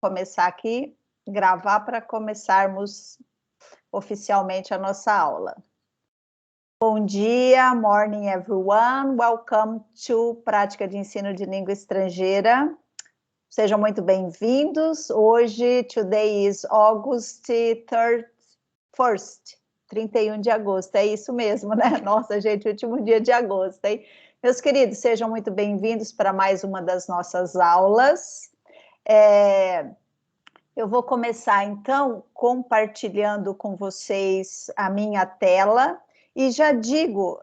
Começar aqui, gravar para começarmos oficialmente a nossa aula. Bom dia, morning everyone, welcome to Prática de Ensino de Língua Estrangeira. Sejam muito bem-vindos. Hoje, today is August 1st, 31 de agosto, é isso mesmo, né? Nossa, gente, último dia de agosto, hein? Meus queridos, sejam muito bem-vindos para mais uma das nossas aulas. Eu vou começar, então, compartilhando com vocês a minha tela e já digo,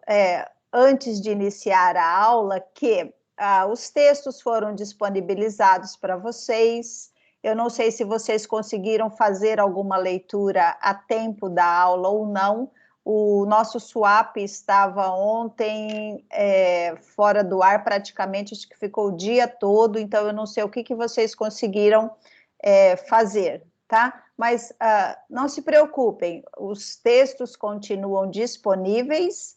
antes de iniciar a aula, que os textos foram disponibilizados para vocês. Eu não sei se vocês conseguiram fazer alguma leitura a tempo da aula ou não. O nosso swap estava ontem fora do ar praticamente, acho que ficou o dia todo, então eu não sei o que vocês conseguiram fazer, tá? Mas não se preocupem, os textos continuam disponíveis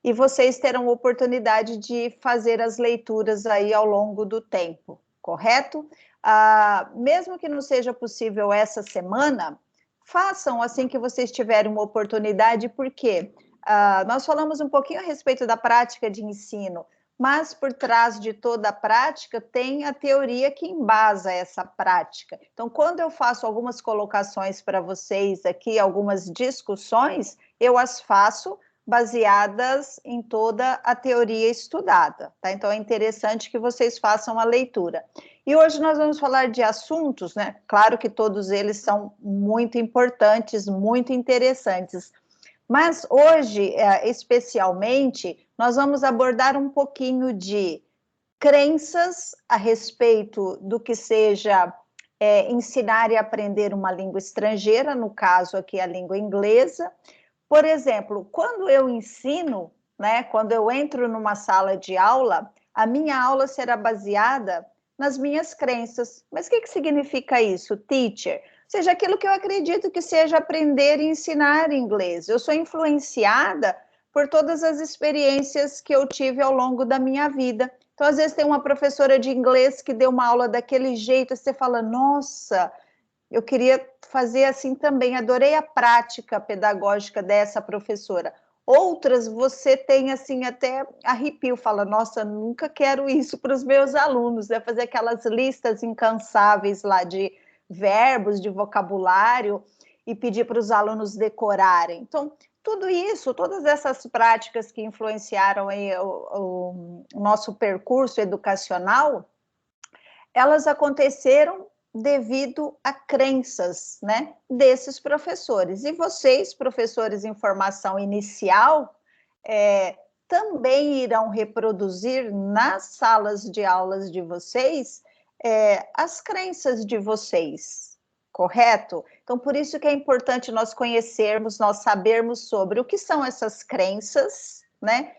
e vocês terão oportunidade de fazer as leituras aí ao longo do tempo, correto? Mesmo que não seja possível essa semana, façam assim que vocês tiverem uma oportunidade, porque nós falamos um pouquinho a respeito da prática de ensino, mas por trás de toda a prática tem a teoria que embasa essa prática. Então, quando eu faço algumas colocações para vocês aqui, algumas discussões, eu as faço baseadas em toda a teoria estudada, tá? Então, é interessante que vocês façam a leitura. E hoje nós vamos falar de assuntos, né? Claro que todos eles são muito importantes, muito interessantes, mas hoje, especialmente, nós vamos abordar um pouquinho de crenças a respeito do que seja ensinar e aprender uma língua estrangeira, no caso aqui a língua inglesa. Por exemplo, quando eu ensino, né, quando eu entro numa sala de aula, a minha aula será baseada nas minhas crenças. Mas o que significa isso, teacher? Ou seja, aquilo que eu acredito que seja aprender e ensinar inglês. Eu sou influenciada por todas as experiências que eu tive ao longo da minha vida. Então, às vezes, tem uma professora de inglês que deu uma aula daquele jeito, e você fala, nossa, eu queria fazer assim também, adorei a prática pedagógica dessa professora. Outras, você tem assim até arrepio, fala, nossa, nunca quero isso para os meus alunos, né? Fazer aquelas listas incansáveis lá de verbos, de vocabulário, e pedir para os alunos decorarem. Então, tudo isso, todas essas práticas que influenciaram aí o nosso percurso educacional, elas aconteceram devido a crenças, né, desses professores. E vocês, professores em formação inicial, também irão reproduzir nas salas de aulas de vocês as crenças de vocês, correto? Então, por isso que é importante nós conhecermos, nós sabermos sobre o que são essas crenças, né?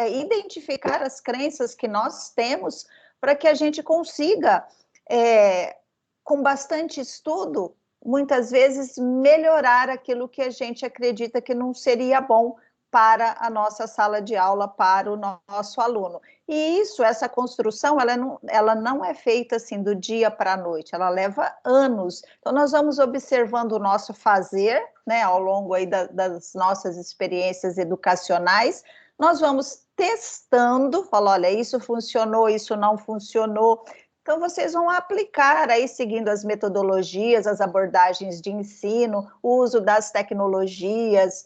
Identificar as crenças que nós temos para que a gente consiga, com bastante estudo, muitas vezes melhorar aquilo que a gente acredita que não seria bom para a nossa sala de aula, para o nosso aluno. E isso, essa construção, ela não é feita assim do dia para a noite, ela leva anos. Então, nós vamos observando o nosso fazer, né, ao longo aí das nossas experiências educacionais, nós vamos testando, falar, olha, isso funcionou, isso não funcionou. Então, vocês vão aplicar aí, seguindo as metodologias, as abordagens de ensino, o uso das tecnologias,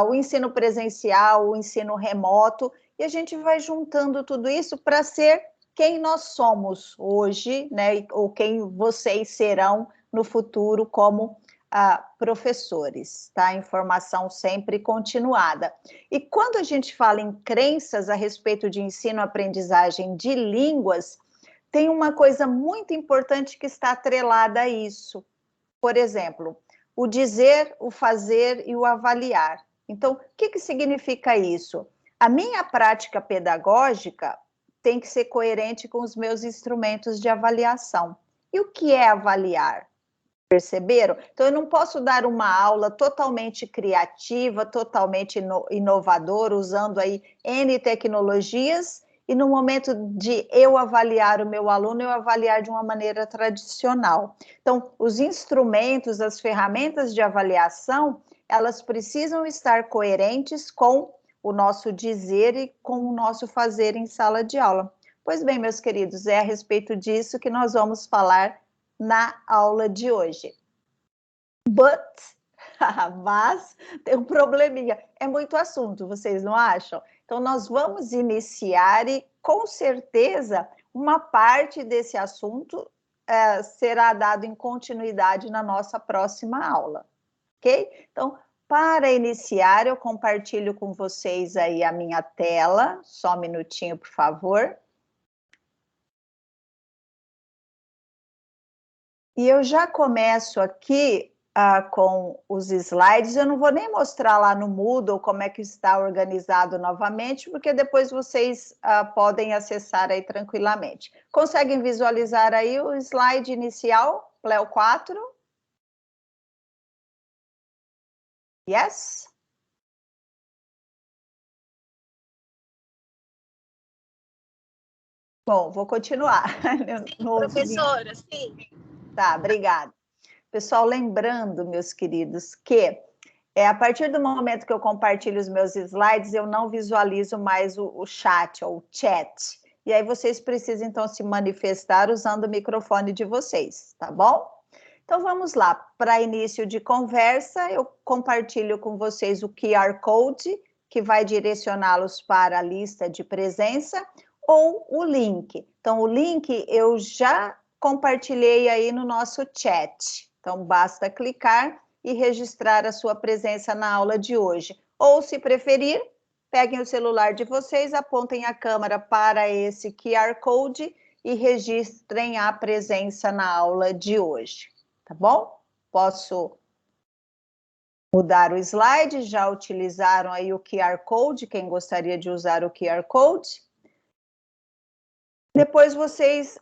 o ensino presencial, o ensino remoto, e a gente vai juntando tudo isso para ser quem nós somos hoje, né, ou quem vocês serão no futuro como professores, tá? Informação sempre continuada. E quando a gente fala em crenças a respeito de ensino-aprendizagem de línguas, tem uma coisa muito importante que está atrelada a isso. Por exemplo, o dizer, o fazer e o avaliar. Então, o que significa isso? A minha prática pedagógica tem que ser coerente com os meus instrumentos de avaliação. E o que é avaliar? Perceberam? Então, eu não posso dar uma aula totalmente criativa, totalmente inovadora, usando aí N tecnologias, e no momento de eu avaliar o meu aluno, eu avaliar de uma maneira tradicional. Então, os instrumentos, as ferramentas de avaliação, elas precisam estar coerentes com o nosso dizer e com o nosso fazer em sala de aula. Pois bem, meus queridos, é a respeito disso que nós vamos falar na aula de hoje. Mas tem um probleminha, é muito assunto, vocês não acham? Então, nós vamos iniciar e, com certeza, uma parte desse assunto será dado em continuidade na nossa próxima aula, ok? Então, para iniciar, eu compartilho com vocês aí a minha tela, só um minutinho, por favor. E eu já começo aqui com os slides. Eu não vou nem mostrar lá no Moodle como é que está organizado novamente, porque depois vocês podem acessar aí tranquilamente. Conseguem visualizar aí o slide inicial, Pleo 4? Yes? Bom, vou continuar. Professora, sim. Tá, obrigada. Pessoal, lembrando, meus queridos, que a partir do momento que eu compartilho os meus slides, eu não visualizo mais o chat ou o chat. E aí vocês precisam, então, se manifestar usando o microfone de vocês, tá bom? Então, vamos lá. Para início de conversa, eu compartilho com vocês o QR Code, que vai direcioná-los para a lista de presença, ou o link. Então, o link eu já compartilhei aí no nosso chat. Então, basta clicar e registrar a sua presença na aula de hoje. Ou, se preferir, peguem o celular de vocês, apontem a câmera para esse QR Code e registrem a presença na aula de hoje, tá bom? Posso mudar o slide, já utilizaram aí o QR Code, quem gostaria de usar o QR Code. Depois vocês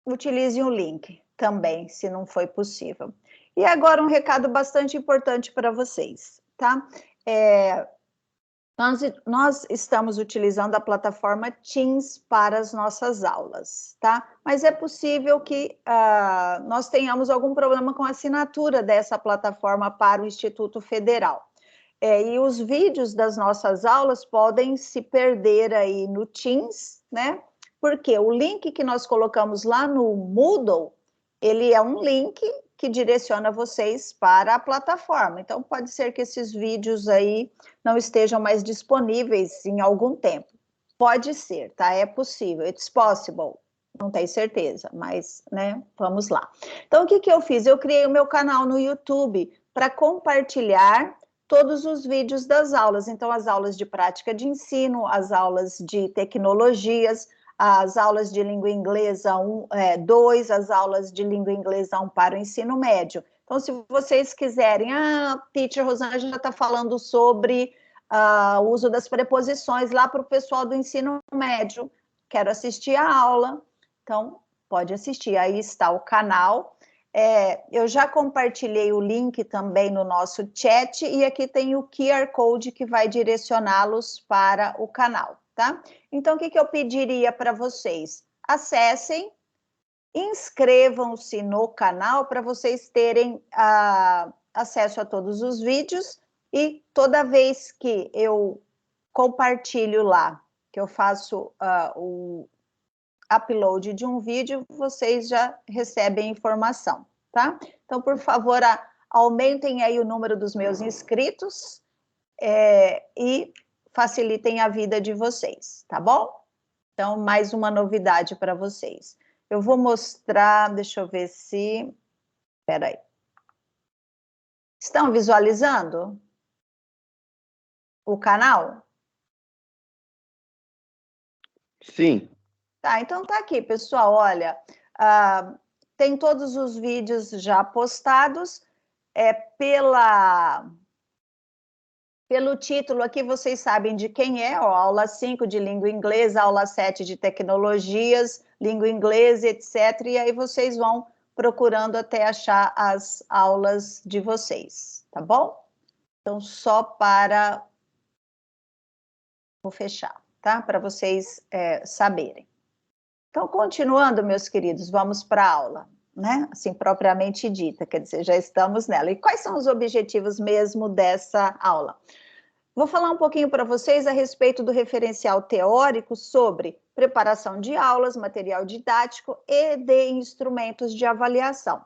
utilizem o link também, se não foi possível. E agora um recado bastante importante para vocês, tá? Nós estamos utilizando a plataforma Teams para as nossas aulas, tá? Mas é possível que nós tenhamos algum problema com a assinatura dessa plataforma para o Instituto Federal. E os vídeos das nossas aulas podem se perder aí no Teams, né? Porque o link que nós colocamos lá no Moodle, ele é um link que direciona vocês para a plataforma. Então, pode ser que esses vídeos aí não estejam mais disponíveis em algum tempo. Pode ser, tá? É possível, it's possible. Não tenho certeza, mas, né, vamos lá. Então, o que eu fiz? Eu criei o meu canal no YouTube para compartilhar todos os vídeos das aulas. Então, as aulas de prática de ensino, as aulas de tecnologias, as aulas de língua inglesa 2, as aulas de língua inglesa 1 para o ensino médio. Então, se vocês quiserem, Teacher Rosângela está falando sobre o uso das preposições lá para o pessoal do ensino médio, quero assistir a aula, então pode assistir, aí está o canal. Eu já compartilhei o link também no nosso chat, e aqui tem o QR Code que vai direcioná-los para o canal, tá? Então, o que eu pediria para vocês? Acessem, inscrevam-se no canal para vocês terem acesso a todos os vídeos, e toda vez que eu compartilho lá, que eu faço o upload de um vídeo, vocês já recebem informação, tá? Então, por favor, aumentem aí o número dos meus inscritos e facilitem a vida de vocês, tá bom? Então, mais uma novidade para vocês. Eu vou mostrar, deixa eu ver se... Espera aí. Estão visualizando o canal? Sim. Tá, então tá aqui, pessoal, olha, tem todos os vídeos já postados, pelo título aqui vocês sabem de quem é, aula 5 de língua inglesa, aula 7 de tecnologias, língua inglesa, etc. E aí vocês vão procurando até achar as aulas de vocês, tá bom? Então, só para... Vou fechar. tá? Para vocês saberem. Então, continuando, meus queridos, vamos para a aula, né? Assim, propriamente dita, quer dizer, já estamos nela. E quais são os objetivos mesmo dessa aula? Vou falar um pouquinho para vocês a respeito do referencial teórico sobre preparação de aulas, material didático e de instrumentos de avaliação.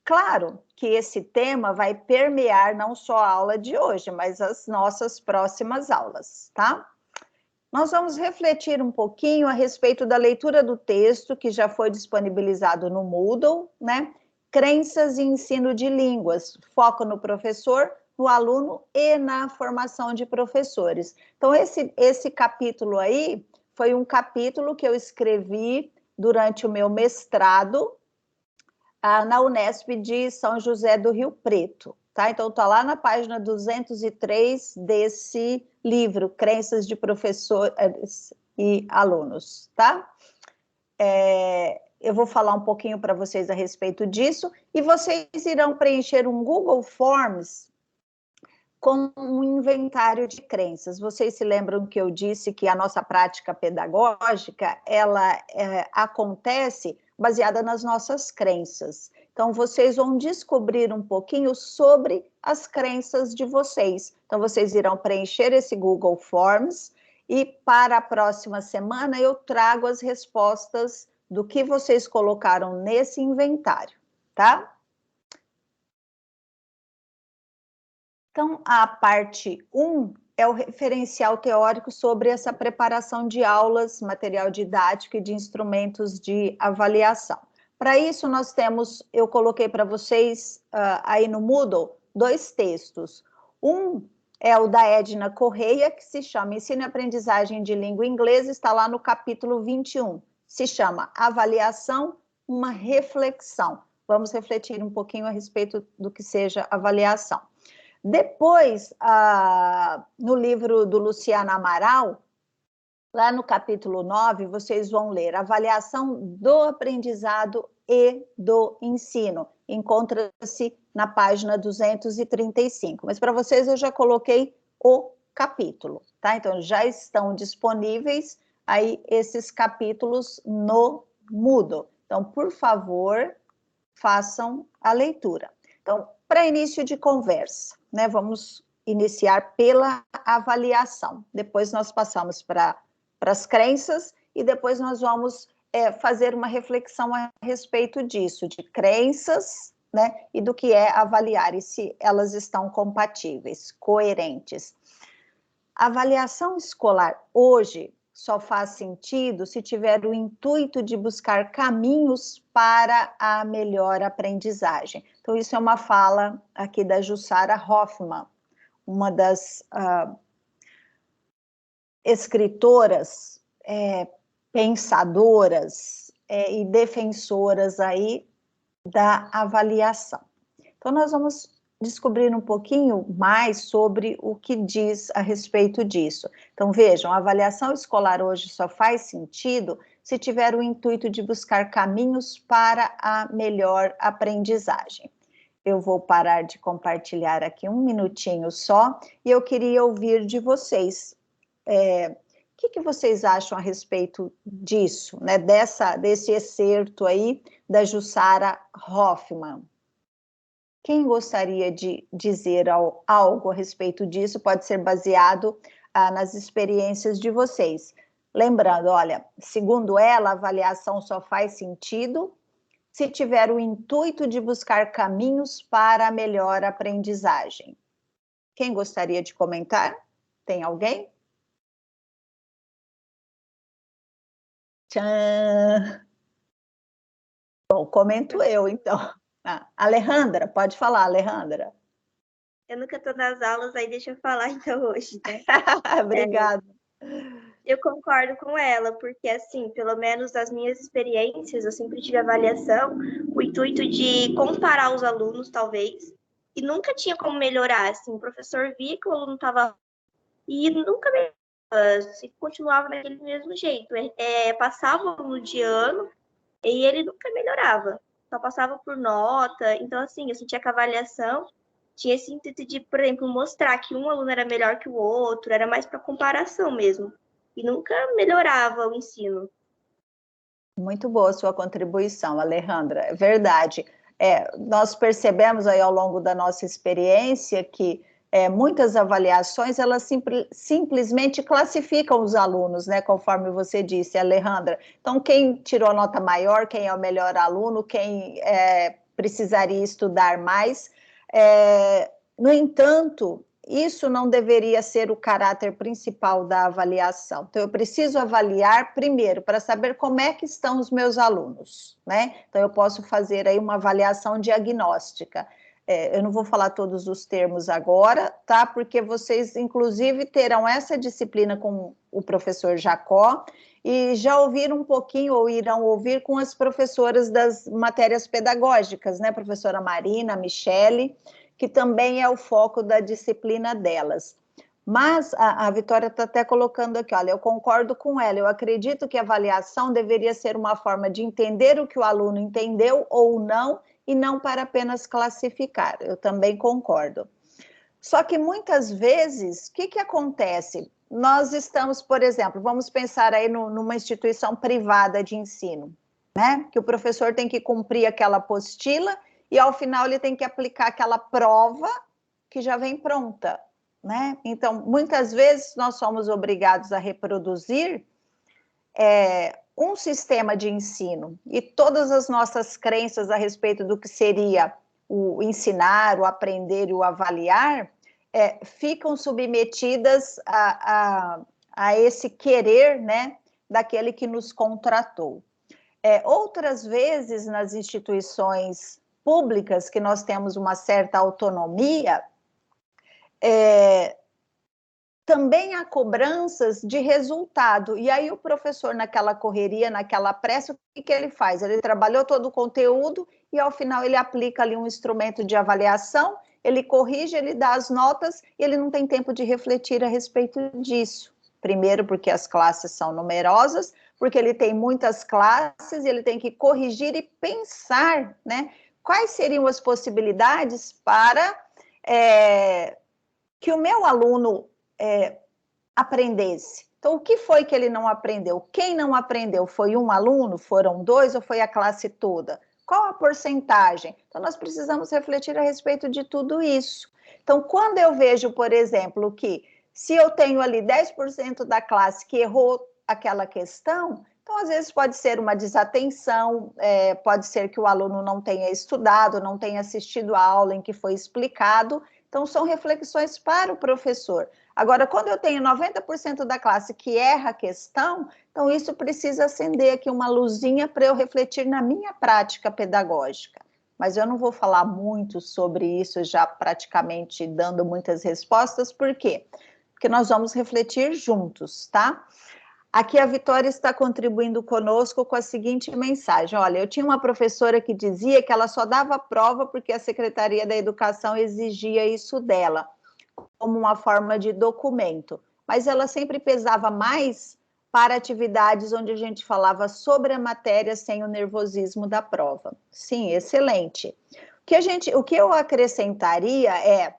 Claro que esse tema vai permear não só a aula de hoje, mas as nossas próximas aulas, tá? Nós vamos refletir um pouquinho a respeito da leitura do texto que já foi disponibilizado no Moodle, né? Crenças e ensino de línguas, foco no professor, no aluno e na formação de professores. Então, esse capítulo aí foi um capítulo que eu escrevi durante o meu mestrado na Unesp de São José do Rio Preto. Tá? Então, está lá na página 203 desse livro, Crenças de Professores e Alunos. Tá? Eu vou falar um pouquinho para vocês a respeito disso, e vocês irão preencher um Google Forms com um inventário de crenças. Vocês se lembram que eu disse que a nossa prática pedagógica, ela acontece baseada nas nossas crenças. Então, vocês vão descobrir um pouquinho sobre as crenças de vocês. Então, vocês irão preencher esse Google Forms e para a próxima semana eu trago as respostas do que vocês colocaram nesse inventário, tá? Então, a parte 1 é o referencial teórico sobre essa preparação de aulas, material didático e de instrumentos de avaliação. Para isso, nós temos, eu coloquei para vocês aí no Moodle, 2 textos. Um é o da Edna Correia, que se chama Ensino e Aprendizagem de Língua Inglesa, está lá no capítulo 21. Se chama Avaliação, uma reflexão. Vamos refletir um pouquinho a respeito do que seja avaliação. Depois, no livro do Luciano Amaral, lá no capítulo 9, vocês vão ler Avaliação do Aprendizado e do Ensino. Encontra-se na página 235. Mas para vocês eu já coloquei o capítulo, tá? Então, já estão disponíveis aí esses capítulos no Moodle. Então, por favor, façam a leitura. Então, para início de conversa, né, vamos iniciar pela avaliação. Depois nós passamos para as crenças e depois nós vamos fazer uma reflexão a respeito disso, de crenças, né, e do que é avaliar e se elas estão compatíveis, coerentes. A avaliação escolar hoje só faz sentido se tiver o intuito de buscar caminhos para a melhor aprendizagem. Então, isso é uma fala aqui da Jussara Hoffmann, uma das escritoras, pensadoras e defensoras aí da avaliação. Então, nós vamos descobrir um pouquinho mais sobre o que diz a respeito disso. Então, vejam, a avaliação escolar hoje só faz sentido se tiver o intuito de buscar caminhos para a melhor aprendizagem. Eu vou parar de compartilhar aqui um minutinho só, e eu queria ouvir de vocês. O que vocês acham a respeito disso, né? Desse excerto aí da Jussara Hoffmann? Quem gostaria de dizer algo a respeito disso? Pode ser baseado nas experiências de vocês. Lembrando, olha, segundo ela, a avaliação só faz sentido se tiver o intuito de buscar caminhos para a melhor aprendizagem. Quem gostaria de comentar? Tem alguém? Tchan! Bom, comento eu, então. Alejandra, pode falar, Alejandra. Eu nunca estou nas aulas, aí deixa eu falar então hoje, né? Obrigada. Eu concordo com ela, porque assim, pelo menos das minhas experiências, eu sempre tive avaliação, o intuito de comparar os alunos, talvez, e nunca tinha como melhorar, assim, o professor via que o aluno estava e nunca melhorava, se continuava daquele mesmo jeito, passava o aluno de ano e ele nunca melhorava, só passava por nota. Então, assim, eu sentia que a avaliação tinha esse intuito de, por exemplo, mostrar que um aluno era melhor que o outro, era mais para comparação mesmo. e nunca melhorava o ensino. Muito boa a sua contribuição, Alejandra, é verdade. Nós percebemos aí ao longo da nossa experiência que muitas avaliações, elas simplesmente classificam os alunos, né, conforme você disse, Alejandra. Então, quem tirou nota maior, quem é o melhor aluno, quem precisaria estudar mais. No entanto, isso não deveria ser o caráter principal da avaliação. Então, eu preciso avaliar primeiro para saber como é que estão os meus alunos, né? Então, eu posso fazer aí uma avaliação diagnóstica. Eu não vou falar todos os termos agora, tá? Porque vocês, inclusive, terão essa disciplina com o professor Jacó e já ouviram um pouquinho, ou irão ouvir com as professoras das matérias pedagógicas, né? Professora Marina, Michele, que também é o foco da disciplina delas. Mas a Vitória está até colocando aqui, olha, eu concordo com ela, eu acredito que a avaliação deveria ser uma forma de entender o que o aluno entendeu ou não, e não para apenas classificar, eu também concordo. Só que muitas vezes, o que acontece? Nós estamos, por exemplo, vamos pensar aí numa instituição privada de ensino, né? Que o professor tem que cumprir aquela apostila, e ao final ele tem que aplicar aquela prova que já vem pronta, né? Então, muitas vezes nós somos obrigados a reproduzir um sistema de ensino, e todas as nossas crenças a respeito do que seria o ensinar, o aprender e o avaliar, ficam submetidas a esse querer, né, daquele que nos contratou. Outras vezes, nas instituições públicas, que nós temos uma certa autonomia, também há cobranças de resultado, e aí o professor, naquela correria, naquela pressa, o que ele faz? Ele trabalhou todo o conteúdo e ao final ele aplica ali um instrumento de avaliação, ele corrige, ele dá as notas e ele não tem tempo de refletir a respeito disso. Primeiro porque as classes são numerosas, porque ele tem muitas classes e ele tem que corrigir e pensar, né? Quais seriam as possibilidades para que o meu aluno aprendesse. Então, o que foi que ele não aprendeu? Quem não aprendeu? Foi um aluno? Foram dois ou foi a classe toda? Qual a porcentagem? Então, nós precisamos refletir a respeito de tudo isso. Então, quando eu vejo, por exemplo, que se eu tenho ali 10% da classe que errou aquela questão, então, às vezes pode ser uma desatenção, pode ser que o aluno não tenha estudado, não tenha assistido a aula em que foi explicado. Então, são reflexões para o professor. Agora, quando eu tenho 90% da classe que erra a questão, então isso precisa acender aqui uma luzinha para eu refletir na minha prática pedagógica. Mas eu não vou falar muito sobre isso, já praticamente dando muitas respostas. Por quê? Porque nós vamos refletir juntos, tá? Aqui a Vitória está contribuindo conosco com a seguinte mensagem: olha, eu tinha uma professora que dizia que ela só dava prova porque a Secretaria da Educação exigia isso dela, como uma forma de documento, mas ela sempre pesava mais para atividades onde a gente falava sobre a matéria sem o nervosismo da prova. Sim, excelente. O que eu acrescentaria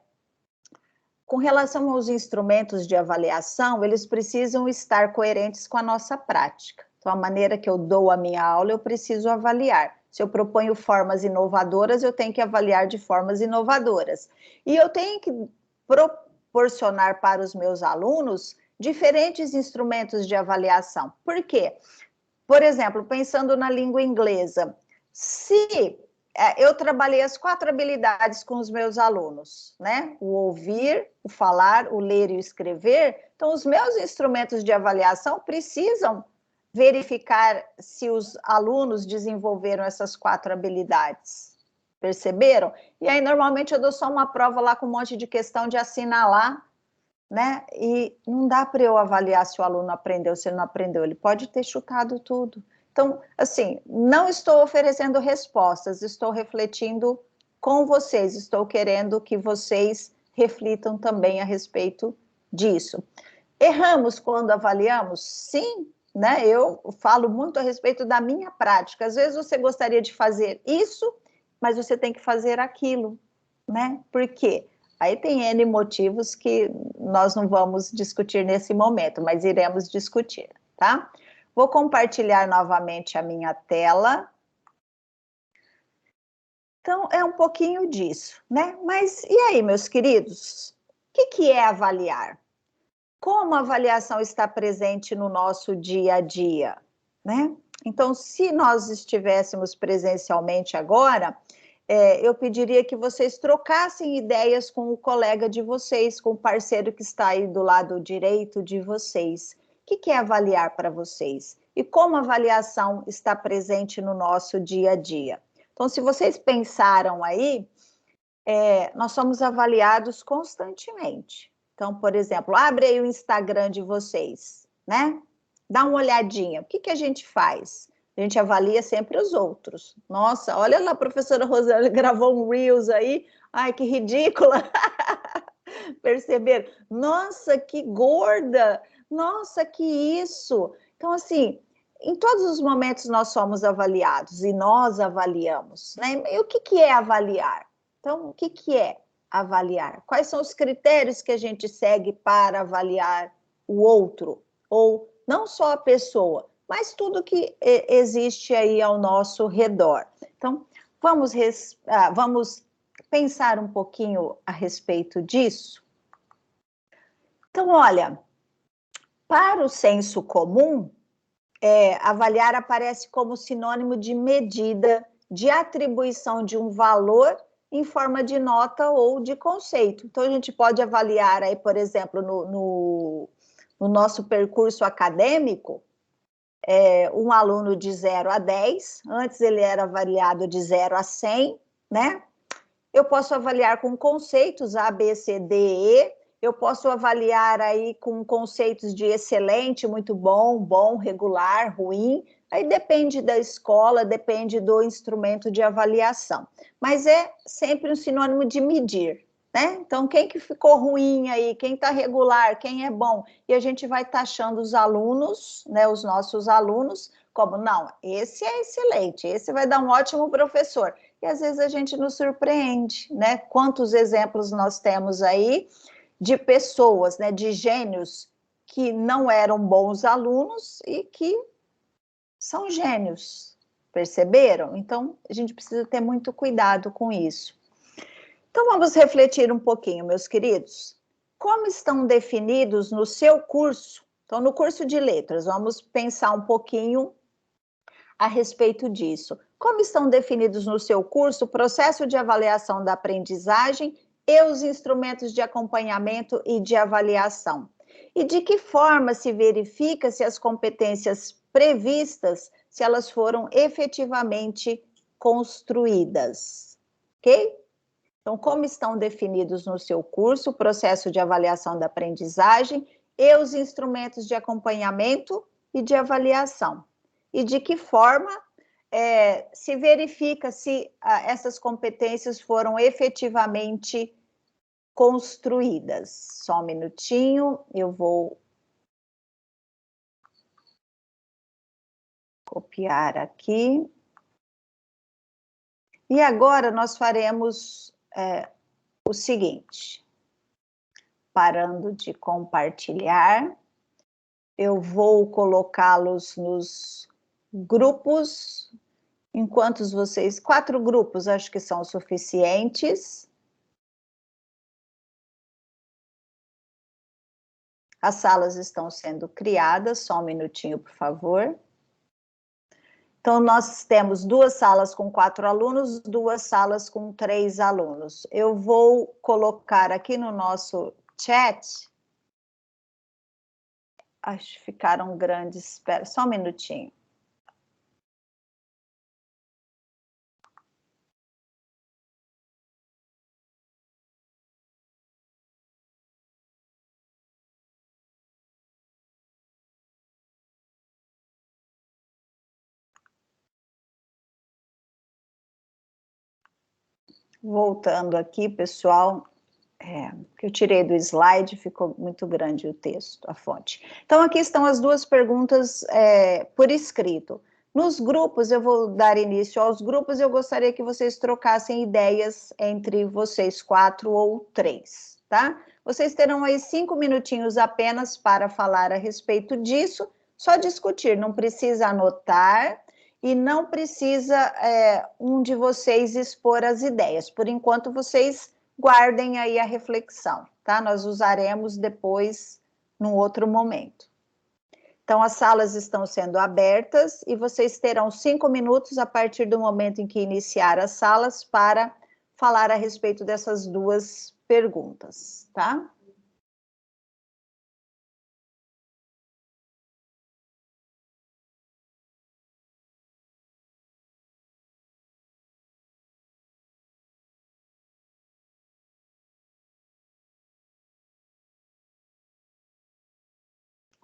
com relação aos instrumentos de avaliação, eles precisam estar coerentes com a nossa prática. Então, a maneira que eu dou a minha aula, eu preciso avaliar. Se eu proponho formas inovadoras, eu tenho que avaliar de formas inovadoras. E eu tenho que proporcionar para os meus alunos diferentes instrumentos de avaliação. Por quê? Por exemplo, pensando na língua inglesa, se eu trabalhei as 4 habilidades com os meus alunos, né? O ouvir, o falar, o ler e o escrever. Então, os meus instrumentos de avaliação precisam verificar se os alunos desenvolveram essas 4 habilidades. Perceberam? E aí, normalmente, eu dou só uma prova lá com um monte de questão de assinalar, né? E não dá para eu avaliar se o aluno aprendeu, se ele não aprendeu. Ele pode ter chutado tudo. Então, assim, não estou oferecendo respostas, estou refletindo com vocês, estou querendo que vocês reflitam também a respeito disso. Erramos quando avaliamos? Sim, né? Eu falo muito a respeito da minha prática. Às vezes você gostaria de fazer isso, mas você tem que fazer aquilo, né? Por quê? Aí tem N motivos que nós não vamos discutir nesse momento, mas iremos discutir, tá? Vou compartilhar novamente a minha tela. Então, é um pouquinho disso, né? Mas e aí, meus queridos? O que é avaliar? Como a avaliação está presente no nosso dia a dia, né? Então, se nós estivéssemos presencialmente agora, eu pediria que vocês trocassem ideias com o colega de vocês, com o parceiro que está aí do lado direito de vocês. O que é avaliar para vocês? E como a avaliação está presente no nosso dia a dia? Então, se vocês pensaram aí, nós somos avaliados constantemente. Então, por exemplo, abre aí o Instagram de vocês, né? Dá uma olhadinha. O que a gente faz? A gente avalia sempre os outros. Nossa, olha lá, a professora Rosana gravou um Reels aí. Ai, que ridícula! Perceberam? Nossa, que gorda! Nossa, que isso! Então, assim, em todos os momentos nós somos avaliados e nós avaliamos, né? E o que é avaliar? Então, o que é avaliar? Quais são os critérios que a gente segue para avaliar o outro? Ou não só a pessoa, mas tudo que existe aí ao nosso redor. Então, vamos pensar um pouquinho a respeito disso? Então, olha, para o senso comum, avaliar aparece como sinônimo de medida, de atribuição de um valor em forma de nota ou de conceito. Então, a gente pode avaliar aí, por exemplo, no nosso percurso acadêmico, um aluno de 0 a 10, antes ele era avaliado de 0 a 100, né? Eu posso avaliar com conceitos A, B, C, D, E, eu posso avaliar aí com conceitos de excelente, muito bom, bom, regular, ruim, aí depende da escola, depende do instrumento de avaliação, mas é sempre um sinônimo de medir, né? Então, quem que ficou ruim aí, quem está regular, quem é bom, e a gente vai taxando os alunos, né, os nossos alunos, como, não, esse é excelente, esse vai dar um ótimo professor, e às vezes a gente nos surpreende, né? Quantos exemplos nós temos aí de pessoas, né, de gênios que não eram bons alunos e que são gênios, perceberam? Então, a gente precisa ter muito cuidado com isso. Então, vamos refletir um pouquinho, meus queridos. Como estão definidos no seu curso? Então, no curso de letras, vamos pensar um pouquinho a respeito disso. Como estão definidos no seu curso o processo de avaliação da aprendizagem e os instrumentos de acompanhamento e de avaliação? E de que forma se verifica se as competências previstas, se elas foram efetivamente construídas? Ok? Então, como estão definidos no seu curso o processo de avaliação da aprendizagem e os instrumentos de acompanhamento e de avaliação? E de que forma se verifica se essas competências foram efetivamente construídas? Só um minutinho, eu vou copiar aqui. E agora nós faremos o seguinte, parando de compartilhar, eu vou colocá-los nos grupos, enquanto vocês, 4 grupos acho que são suficientes. As salas estão sendo criadas, só um minutinho, por favor. Então, nós temos 2 salas com 4 alunos, 2 salas com 3 alunos. Eu vou colocar aqui no nosso chat. Acho que ficaram grandes, espera só um minutinho. Voltando aqui, pessoal, eu tirei do slide, ficou muito grande o texto, a fonte. Então, aqui estão as 2 perguntas por escrito. Nos grupos, eu vou dar início aos grupos, eu gostaria que vocês trocassem ideias entre vocês 4 ou 3, tá? Vocês terão aí 5 minutinhos apenas para falar a respeito disso, só discutir, não precisa anotar e não precisa um de vocês expor as ideias. Por enquanto, vocês guardem aí a reflexão, tá? Nós usaremos depois, num outro momento. Então, as salas estão sendo abertas e vocês terão 5 minutos a partir do momento em que iniciar as salas para falar a respeito dessas duas perguntas, tá?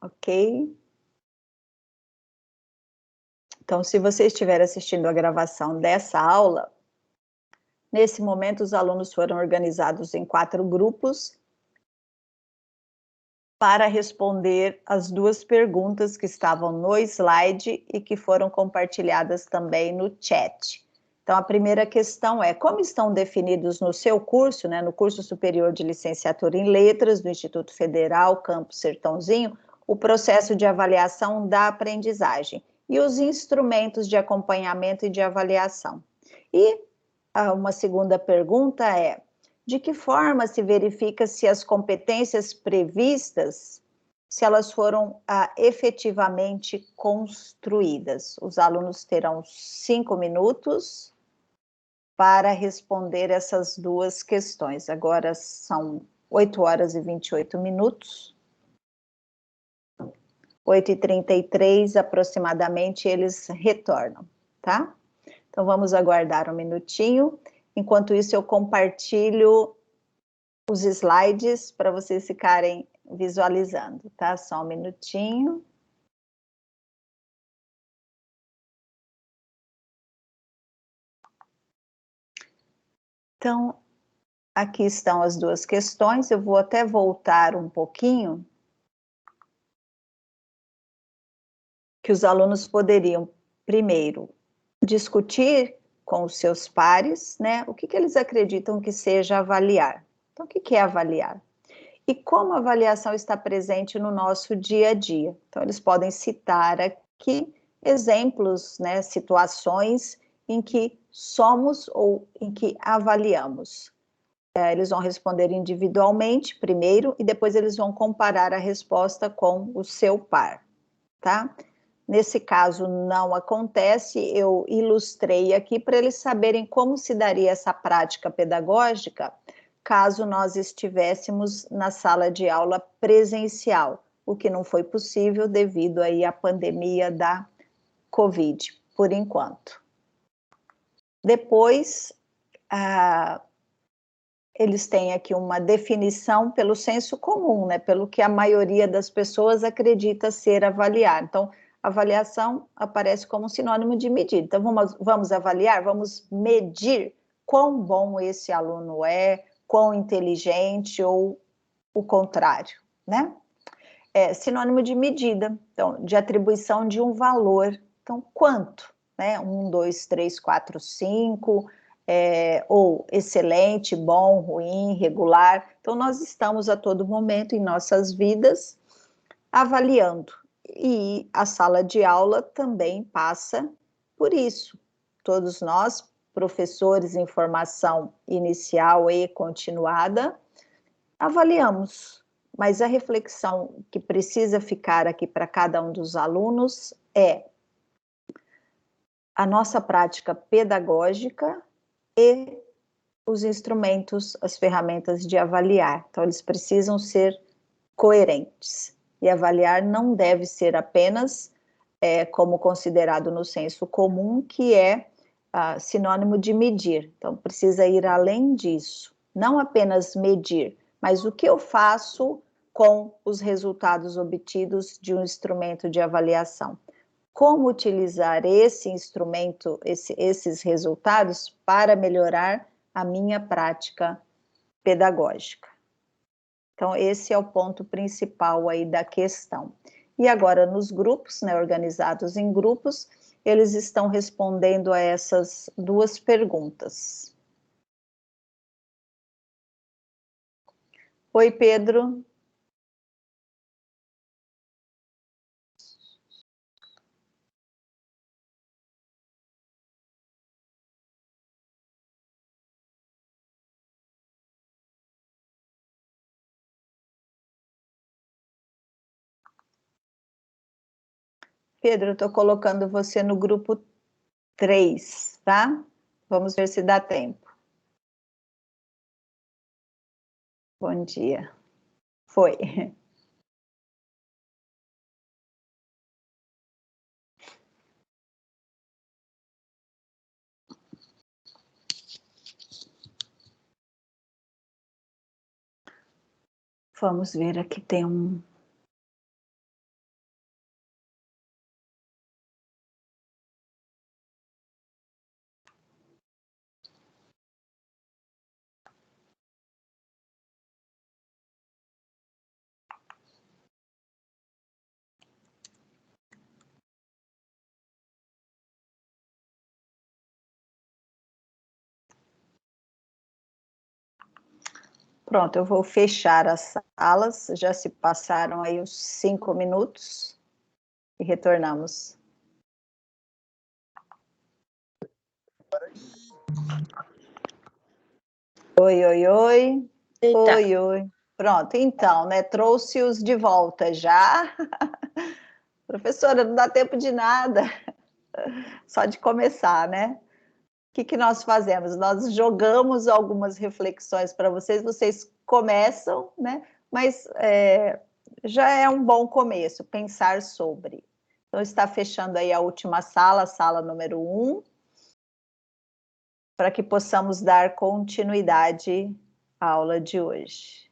Ok? Então, se você estiver assistindo a gravação dessa aula, nesse momento os alunos foram organizados em 4 grupos para responder as duas perguntas que estavam no slide e que foram compartilhadas também no chat. Então, a primeira questão é: como estão definidos no seu curso, no curso superior de licenciatura em letras do Instituto Federal Campus Sertãozinho, o processo de avaliação da aprendizagem e os instrumentos de acompanhamento e de avaliação? E uma segunda pergunta é: de que forma se verifica se as competências previstas, se elas foram efetivamente construídas? Os alunos terão 5 minutos para responder essas duas questões. Agora são 8 horas e 28 minutos. 8h33 aproximadamente eles retornam, tá? Então vamos aguardar um minutinho. Enquanto isso, eu compartilho os slides para vocês ficarem visualizando, tá? Só um minutinho. Então, aqui estão as duas questões. Eu vou até voltar um pouquinho, que os alunos poderiam, primeiro, discutir com os seus pares, o que eles acreditam que seja avaliar. Então, o que é avaliar? E como a avaliação está presente no nosso dia a dia. Então, eles podem citar aqui exemplos, situações em que somos ou em que avaliamos. Eles vão responder individualmente primeiro e depois eles vão comparar a resposta com o seu par, tá? Nesse caso não acontece, eu ilustrei aqui para eles saberem como se daria essa prática pedagógica caso nós estivéssemos na sala de aula presencial, o que não foi possível devido aí à pandemia da Covid, por enquanto. Depois, eles têm aqui uma definição pelo senso comum, pelo que a maioria das pessoas acredita ser avaliar. Então, avaliação aparece como sinônimo de medida. Então, vamos avaliar, vamos medir quão bom esse aluno é, quão inteligente ou o contrário, É sinônimo de medida, então, de atribuição de um valor. Então, quanto? 1, 2, 3, 4, 5, ou excelente, bom, ruim, regular. Então, nós estamos a todo momento em nossas vidas avaliando. E a sala de aula também passa por isso. Todos nós, professores em formação inicial e continuada, avaliamos. Mas a reflexão que precisa ficar aqui para cada um dos alunos é a nossa prática pedagógica e os instrumentos, as ferramentas de avaliar. Então, eles precisam ser coerentes. E avaliar não deve ser apenas como considerado no senso comum, que é sinônimo de medir. Então, precisa ir além disso. Não apenas medir, mas o que eu faço com os resultados obtidos de um instrumento de avaliação. Como utilizar esse instrumento, esses resultados para melhorar a minha prática pedagógica. Então, esse é o ponto principal aí da questão. E agora, nos grupos, organizados em grupos, eles estão respondendo a essas duas perguntas. Oi, Pedro. Pedro, eu estou colocando você no grupo 3, tá? Vamos ver se dá tempo. Bom dia. Foi. Vamos ver, aqui tem um... Pronto, eu vou fechar as salas, já se passaram aí os 5 minutos e retornamos. Oi, oi, oi. Eita. Oi, oi. Pronto, então, né, trouxe-os de volta já. Professora, não dá tempo de nada, só de começar, né? O que nós fazemos? Nós jogamos algumas reflexões para vocês, vocês começam, né? Mas já é um bom começo, pensar sobre. Então, está fechando aí a última sala, a sala número 1, para que possamos dar continuidade à aula de hoje.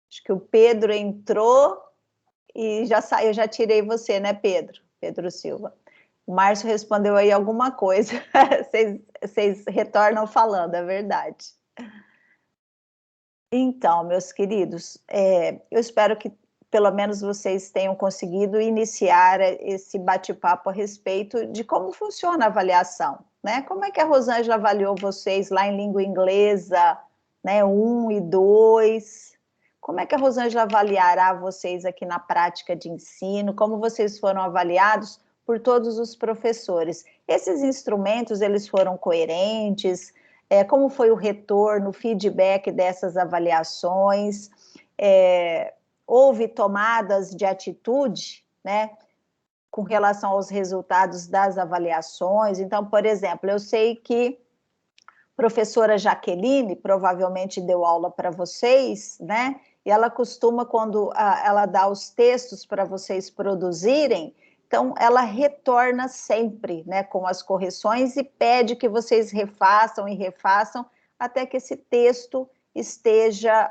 Acho que o Pedro entrou e já saiu, eu já tirei você, né, Pedro? Pedro Silva. O Márcio respondeu aí alguma coisa. Vocês retornam falando, é verdade. Então, meus queridos, eu espero que pelo menos vocês tenham conseguido iniciar esse bate-papo a respeito de como funciona a avaliação, né? Como é que a Rosângela avaliou vocês lá em língua inglesa, né, 1 e 2? Como é que a Rosângela avaliará vocês aqui na prática de ensino? Como vocês foram avaliados por todos os professores? Esses instrumentos, eles foram coerentes? Como foi o retorno, o feedback dessas avaliações? Houve tomadas de atitude, né, com relação aos resultados das avaliações? Então, por exemplo, eu sei que a professora Jaqueline provavelmente deu aula para vocês, né? E ela costuma, quando ela dá os textos para vocês produzirem, então ela retorna sempre, né, com as correções e pede que vocês refaçam e refaçam até que esse texto esteja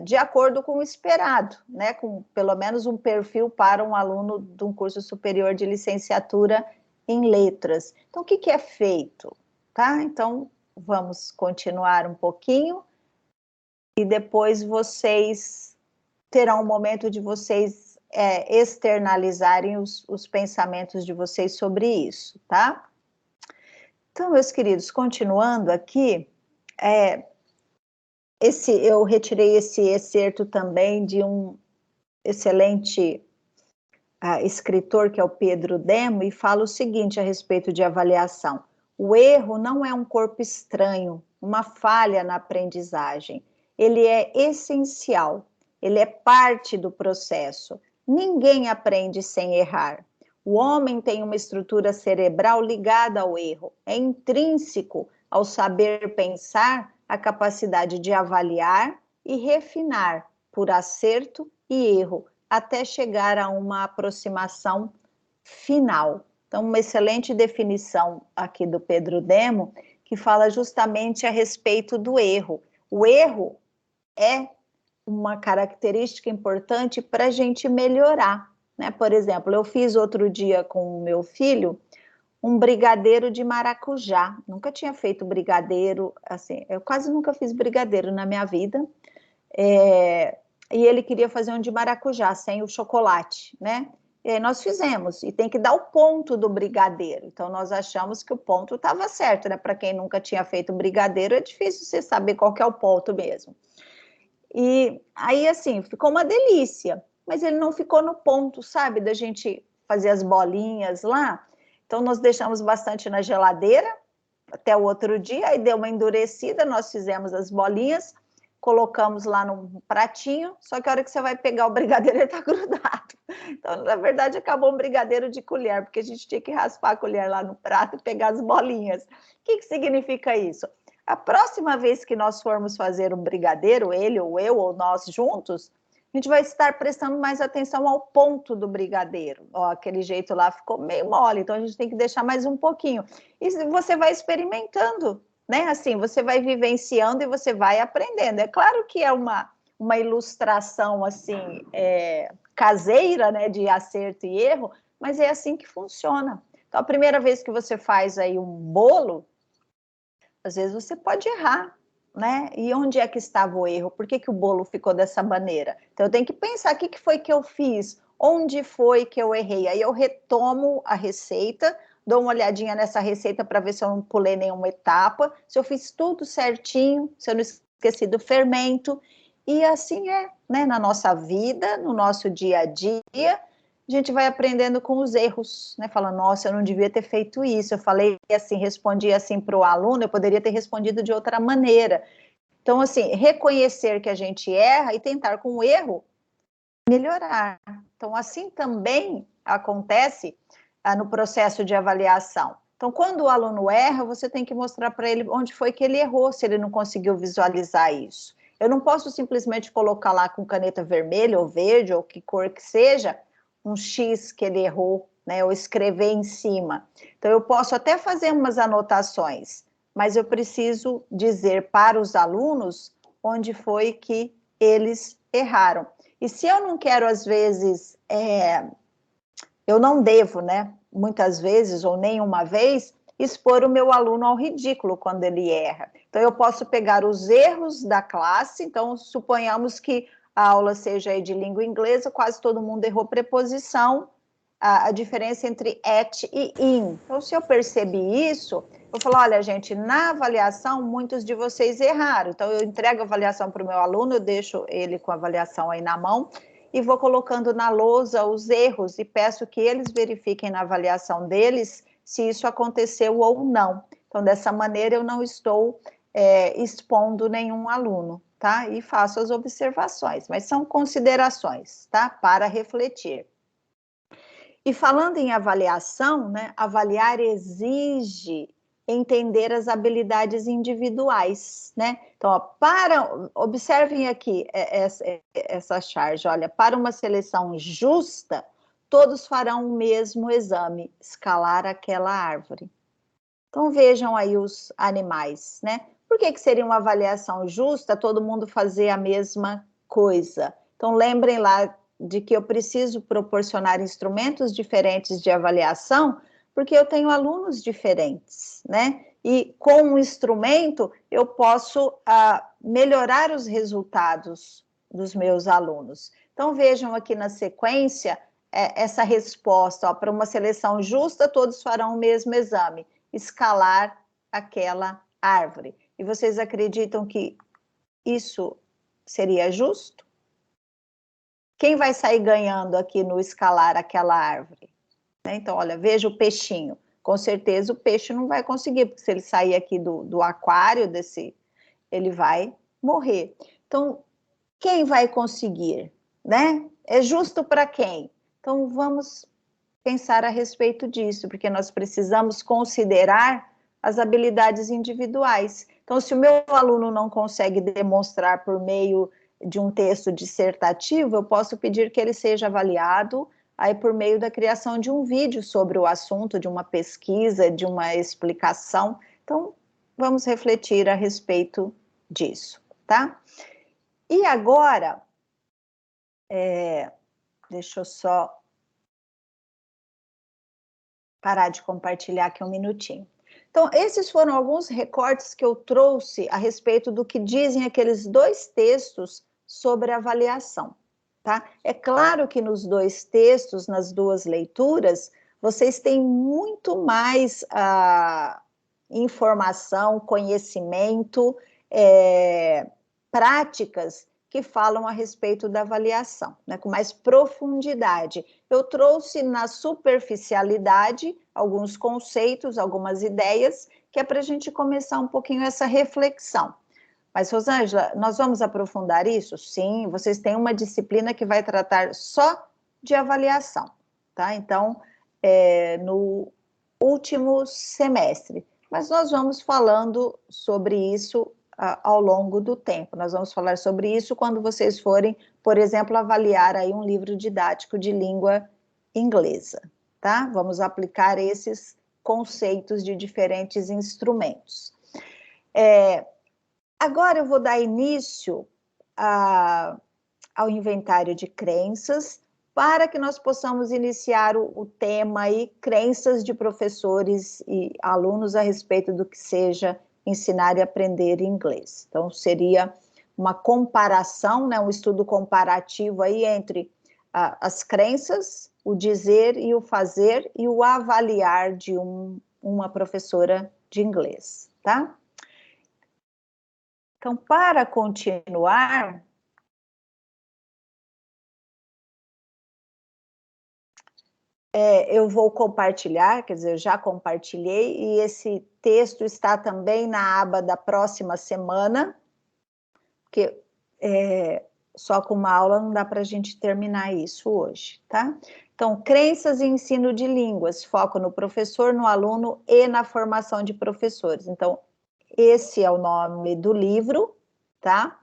de acordo com o esperado, né, com pelo menos um perfil para um aluno de um curso superior de licenciatura em letras. Então, o que é feito? Tá? Então, vamos continuar um pouquinho e depois vocês terão um momento de vocês externalizarem os pensamentos de vocês sobre isso, tá? Então, meus queridos, continuando aqui, eu retirei esse excerto também de um excelente escritor, que é o Pedro Demo, e fala o seguinte a respeito de avaliação: o erro não é um corpo estranho, uma falha na aprendizagem. Ele é essencial, ele é parte do processo. Ninguém aprende sem errar. O homem tem uma estrutura cerebral ligada ao erro. É intrínseco ao saber pensar a capacidade de avaliar e refinar por acerto e erro, até chegar a uma aproximação final. Então, uma excelente definição aqui do Pedro Demo, que fala justamente a respeito do erro. O erro é uma característica importante para a gente melhorar, né? Por exemplo, eu fiz outro dia com o meu filho um brigadeiro de maracujá. Nunca tinha feito brigadeiro, assim, eu quase nunca fiz brigadeiro na minha vida. E ele queria fazer um de maracujá, sem o chocolate, né? E aí nós fizemos, e tem que dar o ponto do brigadeiro. Então, nós achamos que o ponto estava certo, né? Para quem nunca tinha feito brigadeiro, é difícil você saber qual que é o ponto mesmo. E aí, assim, ficou uma delícia, mas ele não ficou no ponto, sabe, da gente fazer as bolinhas lá. Então, nós deixamos bastante na geladeira até o outro dia, aí deu uma endurecida, nós fizemos as bolinhas, colocamos lá num pratinho, só que a hora que você vai pegar o brigadeiro, ele tá grudado. Então, na verdade, acabou um brigadeiro de colher, porque a gente tinha que raspar a colher lá no prato e pegar as bolinhas. O que significa isso? A próxima vez que nós formos fazer um brigadeiro, ele ou eu ou nós juntos, a gente vai estar prestando mais atenção ao ponto do brigadeiro. Ó, aquele jeito lá ficou meio mole, então a gente tem que deixar mais um pouquinho. E você vai experimentando, né? Assim, você vai vivenciando e você vai aprendendo. É claro que é uma ilustração, assim, caseira, né? De acerto e erro, mas é assim que funciona. Então, a primeira vez que você faz aí um bolo, às vezes você pode errar, né? E onde é que estava o erro? Por que o bolo ficou dessa maneira? Então, eu tenho que pensar, o que foi que eu fiz? Onde foi que eu errei? Aí eu retomo a receita, dou uma olhadinha nessa receita para ver se eu não pulei nenhuma etapa, se eu fiz tudo certinho, se eu não esqueci do fermento. E assim é, né? Na nossa vida, no nosso dia a dia, a gente vai aprendendo com os erros, né? Falando, nossa, eu não devia ter feito isso, eu falei assim, respondi assim para o aluno, eu poderia ter respondido de outra maneira. Então, assim, reconhecer que a gente erra e tentar com o erro melhorar. Então, assim também acontece no processo de avaliação. Então, quando o aluno erra, você tem que mostrar para ele onde foi que ele errou, se ele não conseguiu visualizar isso. Eu não posso simplesmente colocar lá com caneta vermelha ou verde, ou que cor que seja, um X que ele errou, né, ou escrever em cima. Então, eu posso até fazer umas anotações, mas eu preciso dizer para os alunos onde foi que eles erraram. E se eu não quero, às vezes, eu não devo, né, muitas vezes, ou nenhuma vez, expor o meu aluno ao ridículo quando ele erra. Então, eu posso pegar os erros da classe, então, suponhamos que a aula seja de língua inglesa, quase todo mundo errou preposição, a diferença entre at e in. Então, se eu percebi isso, eu falo, olha, gente, na avaliação, muitos de vocês erraram. Então, eu entrego a avaliação para o meu aluno, eu deixo ele com a avaliação aí na mão, e vou colocando na lousa os erros, e peço que eles verifiquem na avaliação deles se isso aconteceu ou não. Então, dessa maneira, eu não estou expondo nenhum aluno, tá? E faço as observações, mas são considerações, tá? Para refletir. E falando em avaliação, né? Avaliar exige entender as habilidades individuais, né? Então, ó, observem aqui essa charge, olha, para uma seleção justa, todos farão o mesmo exame, escalar aquela árvore. Então, vejam aí os animais, né? Por que seria uma avaliação justa todo mundo fazer a mesma coisa? Então, lembrem lá de que eu preciso proporcionar instrumentos diferentes de avaliação, porque eu tenho alunos diferentes, né? E com um instrumento, eu posso melhorar os resultados dos meus alunos. Então, vejam aqui na sequência essa resposta, para uma seleção justa, todos farão o mesmo exame, escalar aquela árvore. E vocês acreditam que isso seria justo? Quem vai sair ganhando aqui no escalar aquela árvore? Então, olha, veja o peixinho. Com certeza o peixe não vai conseguir, porque se ele sair aqui do aquário, ele vai morrer. Então, quem vai conseguir, né? É justo para quem? Então, vamos pensar a respeito disso, porque nós precisamos considerar as habilidades individuais. Então, se o meu aluno não consegue demonstrar por meio de um texto dissertativo, eu posso pedir que ele seja avaliado aí por meio da criação de um vídeo sobre o assunto, de uma pesquisa, de uma explicação. Então, vamos refletir a respeito disso, tá? E agora, deixa eu só parar de compartilhar aqui um minutinho. Então, esses foram alguns recortes que eu trouxe a respeito do que dizem aqueles dois textos sobre avaliação, tá? É claro que nos dois textos, nas duas leituras, vocês têm muito mais informação, conhecimento, práticas que falam a respeito da avaliação, né, com mais profundidade. Eu trouxe na superficialidade alguns conceitos, algumas ideias, que é para a gente começar um pouquinho essa reflexão. Mas, Rosângela, nós vamos aprofundar isso? Sim, vocês têm uma disciplina que vai tratar só de avaliação, tá? Então, no último semestre. Mas nós vamos falando sobre isso ao longo do tempo. Nós vamos falar sobre isso quando vocês forem, por exemplo, avaliar aí um livro didático de língua inglesa, tá? Vamos aplicar esses conceitos de diferentes instrumentos. Agora eu vou dar início ao inventário de crenças, para que nós possamos iniciar o tema aí, crenças de professores e alunos a respeito do que seja ensinar e aprender inglês. Então, seria uma comparação, né, um estudo comparativo aí entre as crenças, o dizer e o fazer, e o avaliar de uma professora de inglês, tá? Então, para continuar, eu vou compartilhar, quer dizer, eu já compartilhei, e esse texto está também na aba da próxima semana, porque só com uma aula não dá para a gente terminar isso hoje, tá? Então, crenças e ensino de línguas, foco no professor, no aluno e na formação de professores. Então, esse é o nome do livro, tá?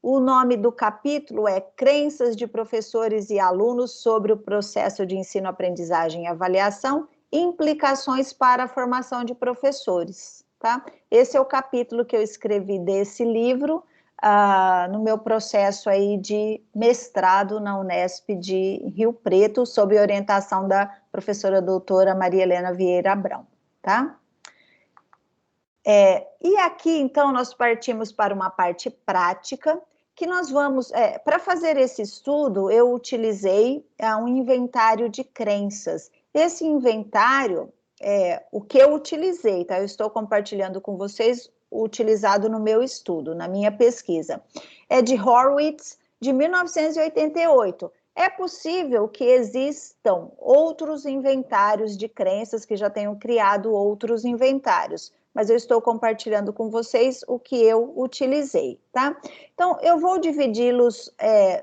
O nome do capítulo é Crenças de Professores e Alunos sobre o Processo de Ensino, Aprendizagem e Avaliação, Implicações para a Formação de Professores, tá? Esse é o capítulo que eu escrevi desse livro no meu processo aí de mestrado na Unesp de Rio Preto, sob orientação da professora doutora Maria Helena Vieira Abrão, tá? E aqui, então, nós partimos para uma parte prática, que nós vamos, para fazer esse estudo, eu utilizei um inventário de crenças. Esse inventário o que eu utilizei, tá? Eu estou compartilhando com vocês o utilizado no meu estudo, na minha pesquisa. É de Horowitz, de 1988. É possível que existam outros inventários de crenças que já tenham criado outros inventários, mas eu estou compartilhando com vocês o que eu utilizei, tá? Então, eu vou dividi-los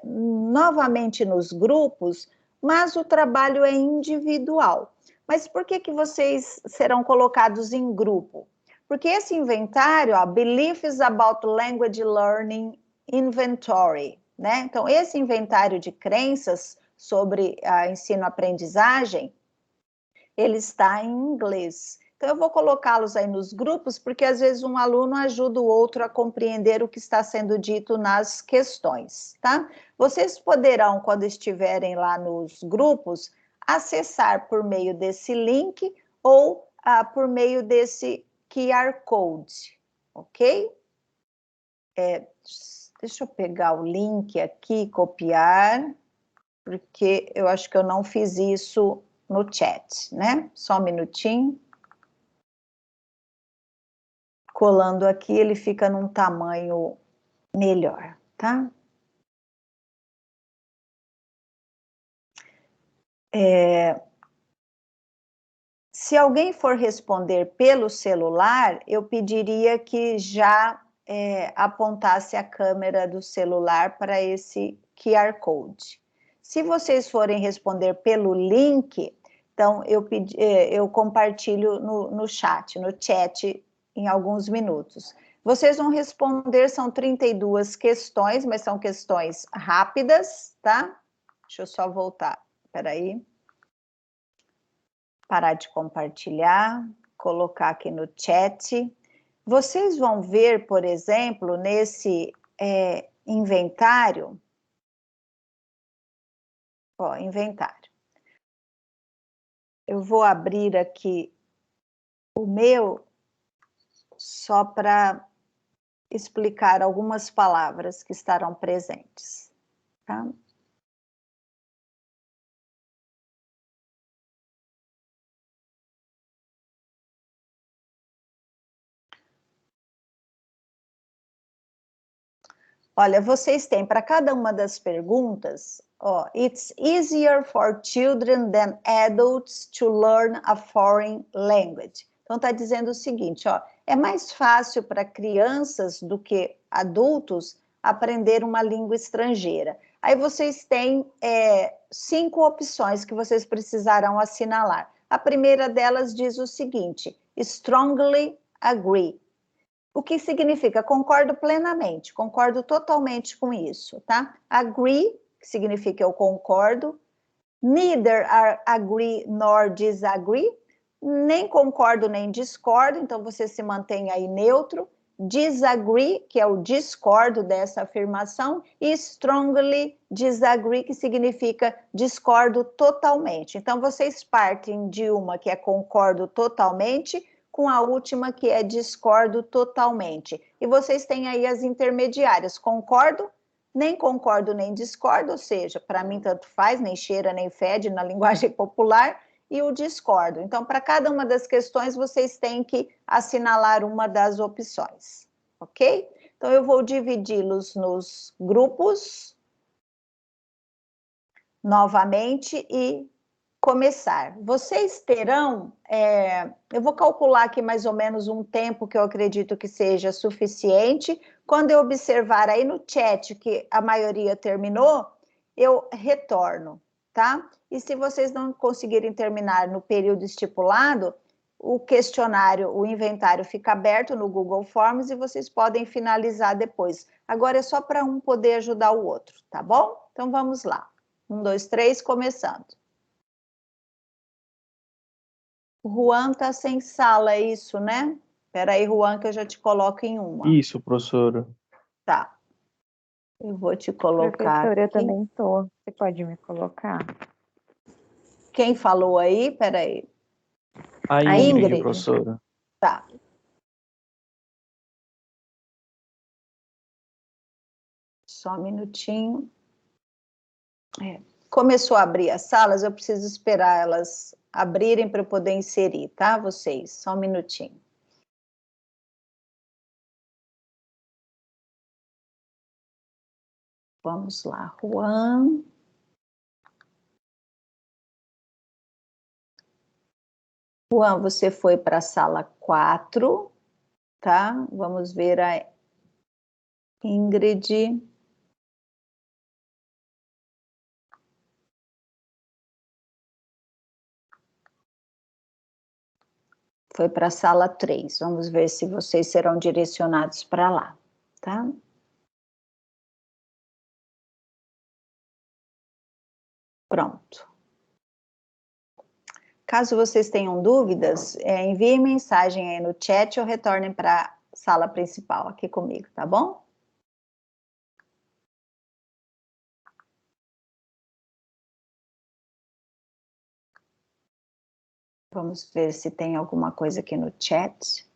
novamente nos grupos, mas o trabalho é individual. Mas por que vocês serão colocados em grupo? Porque esse inventário, Beliefs About Language Learning Inventory, né? Então, esse inventário de crenças sobre ensino-aprendizagem, ele está em inglês. Então, eu vou colocá-los aí nos grupos, porque às vezes um aluno ajuda o outro a compreender o que está sendo dito nas questões, tá? Vocês poderão, quando estiverem lá nos grupos, acessar por meio desse link ou por meio desse QR Code, ok? Deixa eu pegar o link aqui, copiar, porque eu acho que eu não fiz isso no chat, né? Só um minutinho. Colando aqui, ele fica num tamanho melhor, tá? Se alguém for responder pelo celular, eu pediria que já apontasse a câmera do celular para esse QR Code. Se vocês forem responder pelo link, então eu compartilho no chat em alguns minutos. Vocês vão responder, são 32 questões, mas são questões rápidas, tá? Deixa eu só voltar, peraí. Parar de compartilhar, colocar aqui no chat. Vocês vão ver, por exemplo, nesse inventário, inventário. Eu vou abrir aqui o meu, só para explicar algumas palavras que estarão presentes, tá? Olha, vocês têm para cada uma das perguntas, ó, it's easier for children than adults to learn a foreign language. Então está dizendo o seguinte, ó, é mais fácil para crianças do que adultos aprender uma língua estrangeira. Aí vocês têm 5 opções que vocês precisarão assinalar. A primeira delas diz o seguinte, strongly agree. O que significa? Concordo plenamente, concordo totalmente com isso, tá? Agree, que significa eu concordo. Neither agree nor disagree. Nem concordo nem discordo, então você se mantém aí neutro. Disagree, que é o discordo dessa afirmação. E strongly disagree, que significa discordo totalmente. Então vocês partem de uma que é concordo totalmente, com a última que é discordo totalmente. E vocês têm aí as intermediárias, concordo, nem discordo, ou seja, para mim tanto faz, nem cheira, nem fede na linguagem popular, e o discordo. Então, para cada uma das questões, vocês têm que assinalar uma das opções, ok? Então, eu vou dividi-los nos grupos, novamente, e começar. Vocês terão, eu vou calcular aqui mais ou menos um tempo que eu acredito que seja suficiente. Quando eu observar aí no chat que a maioria terminou, eu retorno, tá? E se vocês não conseguirem terminar no período estipulado, o questionário, o inventário fica aberto no Google Forms e vocês podem finalizar depois. Agora é só para um poder ajudar o outro, tá bom? Então vamos lá. 1, 2, 3, começando. O Juan tá sem sala, é isso, né? Espera aí, Juan, que eu já te coloco em uma. Isso, professora. Tá. Eu vou te colocar Professora, eu aqui. também tô. Você pode me colocar? Quem falou aí? Espera aí. A Ingrid, professora. Tá. Só um minutinho. Começou a abrir as salas, eu preciso esperar elas abrirem para eu poder inserir, tá? Vocês, só um minutinho. Vamos lá, Juan. Juan, você foi para a sala 4, tá? Vamos ver a Ingrid. Foi para a sala 3. Vamos ver se vocês serão direcionados para lá, tá? Pronto. Caso vocês tenham dúvidas, enviem mensagem aí no chat ou retornem para a sala principal aqui comigo, tá bom? Vamos ver se tem alguma coisa aqui no chat.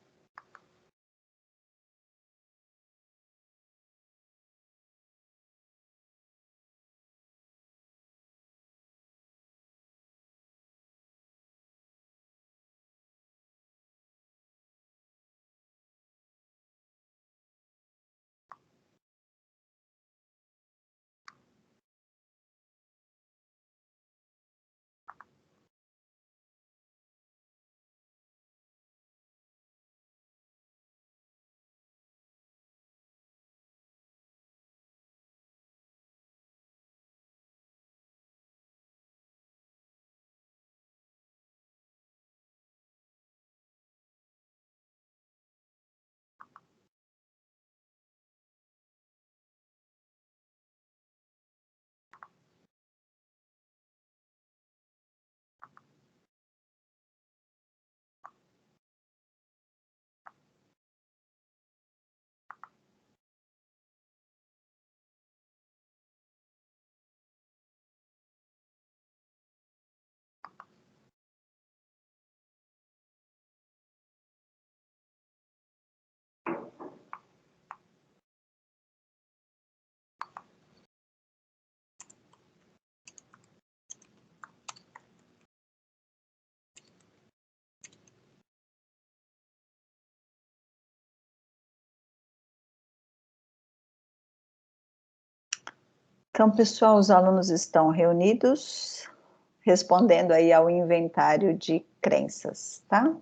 Então, pessoal, os alunos estão reunidos, respondendo aí ao inventário de crenças, tá?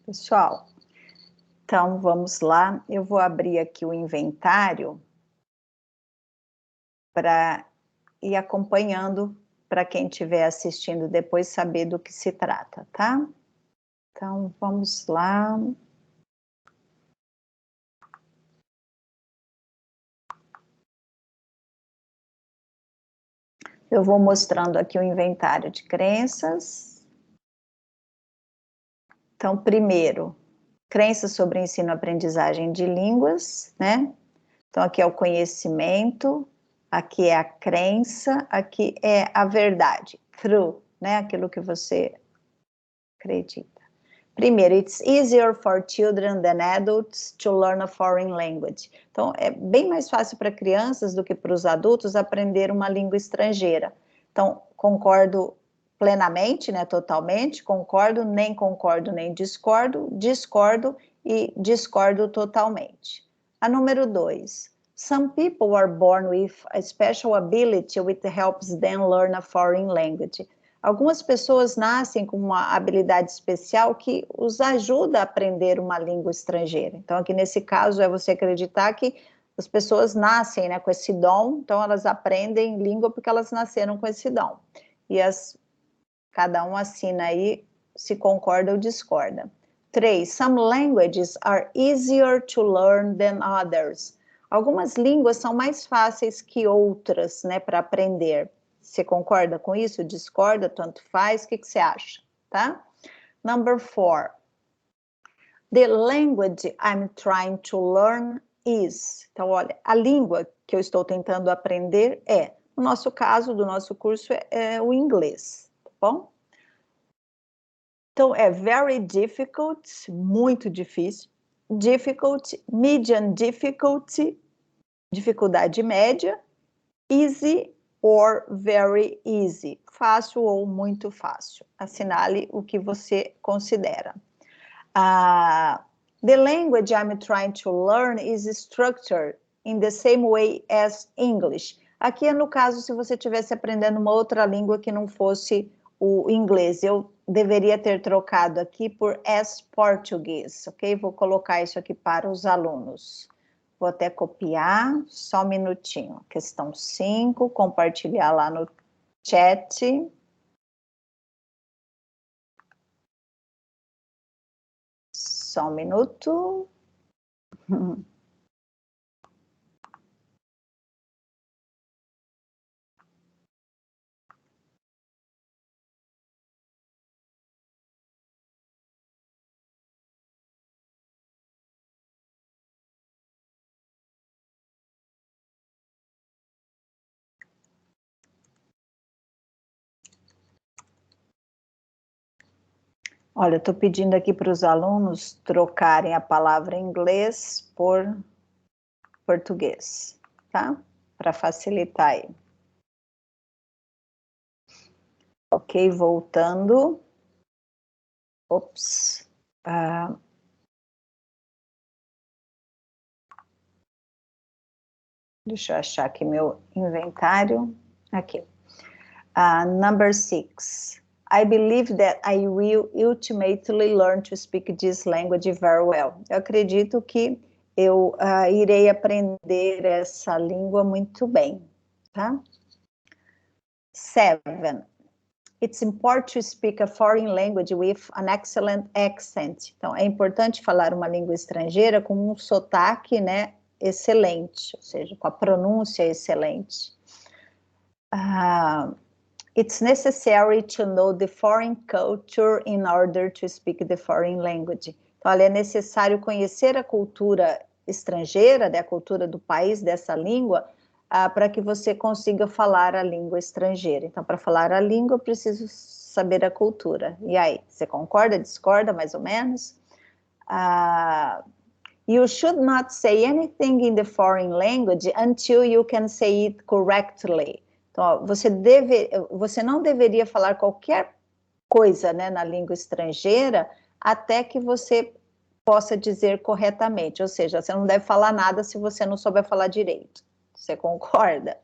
Pessoal, então vamos lá, eu vou abrir aqui o inventário para ir acompanhando, para quem estiver assistindo depois saber do que se trata, tá? Então vamos lá. Eu vou mostrando aqui o inventário de crenças. Então, primeiro, crenças sobre ensino-aprendizagem de línguas, né? Então, aqui é o conhecimento, aqui é a crença, aqui é a verdade, true, né? Aquilo que você acredita. Primeiro, it's easier for children than adults to learn a foreign language. Então, é bem mais fácil para crianças do que para os adultos aprender uma língua estrangeira. Então, concordo plenamente, né, totalmente, concordo, nem discordo, discordo e discordo totalmente. A número 2, some people are born with a special ability which helps them learn a foreign language. Algumas pessoas nascem com uma habilidade especial que os ajuda a aprender uma língua estrangeira. Então, aqui nesse caso, é você acreditar que as pessoas nascem, né, com esse dom, então elas aprendem língua porque elas nasceram com esse dom. E cada um assina aí se concorda ou discorda. 3, some languages are easier to learn than others. Algumas línguas são mais fáceis que outras, né, para aprender. Você concorda com isso? Discorda? Tanto faz? O que você acha? Tá? Number 4. The language I'm trying to learn is. Então, olha, a língua que eu estou tentando aprender é, no nosso caso, do nosso curso, é o inglês, tá bom? Então, é very difficult, muito difícil. Difficult, medium difficulty, dificuldade média. Easy or very easy, fácil ou muito fácil. Assinale o que você considera. The language I'm trying to learn is structured in the same way as English. Aqui é no caso se você estivesse aprendendo uma outra língua que não fosse o inglês. Eu deveria ter trocado aqui por as português, ok? Vou colocar isso aqui para os alunos. Vou até copiar, só um minutinho. Questão 5, compartilhar lá no chat. Só um minuto. Olha, eu estou pedindo aqui para os alunos trocarem a palavra inglês por português, tá? Para facilitar aí. Ok, voltando. Ops. Deixa eu achar aqui meu inventário. Aqui. Number 6. I believe that I will ultimately learn to speak this language very well. Eu acredito que eu irei aprender essa língua muito bem, tá? 7. It's important to speak a foreign language with an excellent accent. Então, é importante falar uma língua estrangeira com um sotaque, né, excelente, ou seja, com a pronúncia excelente. It's necessary to know the foreign culture in order to speak the foreign language. Então, é necessário conhecer a cultura estrangeira, né, a cultura do país dessa língua, para que você consiga falar a língua estrangeira. Então, para falar a língua, eu preciso saber a cultura. E aí, você concorda, discorda, mais ou menos? You should not say anything in the foreign language until you can say it correctly. Então, você não deveria falar qualquer coisa, né, na língua estrangeira até que você possa dizer corretamente. Ou seja, você não deve falar nada se você não souber falar direito. Você concorda?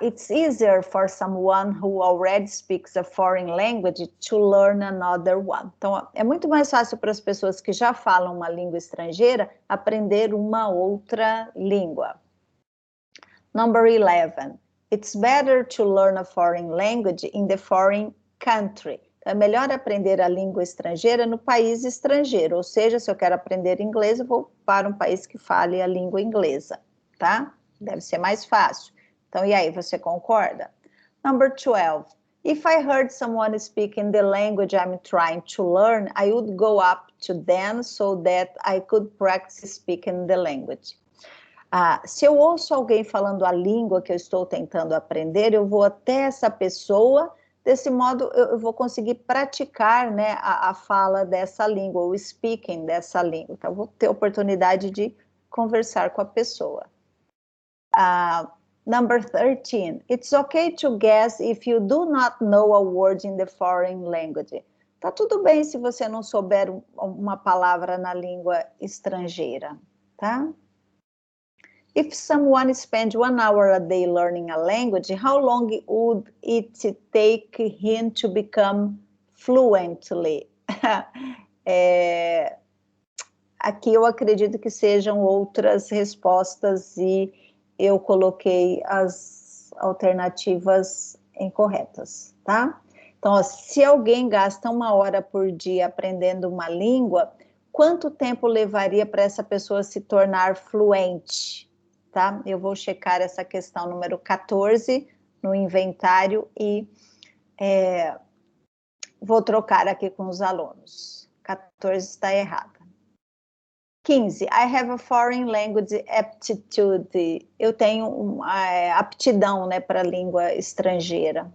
It's easier for someone who already speaks a foreign language to learn another one. Então, é muito mais fácil para as pessoas que já falam uma língua estrangeira aprender uma outra língua. Number 11. It's better to learn a foreign language in the foreign country. Então, é melhor aprender a língua estrangeira no país estrangeiro. Ou seja, se eu quero aprender inglês, eu vou para um país que fale a língua inglesa, tá? Deve ser mais fácil. Então, e aí, você concorda? Number 12. If I heard someone speaking the language I'm trying to learn, I would go up to them so that I could practice speaking the language. Se eu ouço alguém falando a língua que eu estou tentando aprender, eu vou até essa pessoa, desse modo eu vou conseguir praticar, né, a fala dessa língua, o speaking dessa língua. Então, eu vou ter oportunidade de conversar com a pessoa. Number 13. It's okay to guess if you do not know a word in the foreign language. Tá tudo bem se você não souber uma palavra na língua estrangeira, tá? If someone spends 1 hour a day learning a language, how long would it take him to become fluently? Aqui eu acredito que sejam outras respostas e eu coloquei as alternativas incorretas, tá? Então, ó, se alguém gasta 1 hora por dia aprendendo uma língua, quanto tempo levaria para essa pessoa se tornar fluente? Tá? Eu vou checar essa questão número 14 no inventário e vou trocar aqui com os alunos. 14 está errada. 15. I have a foreign language aptitude. Eu tenho aptidão, né, para a língua estrangeira.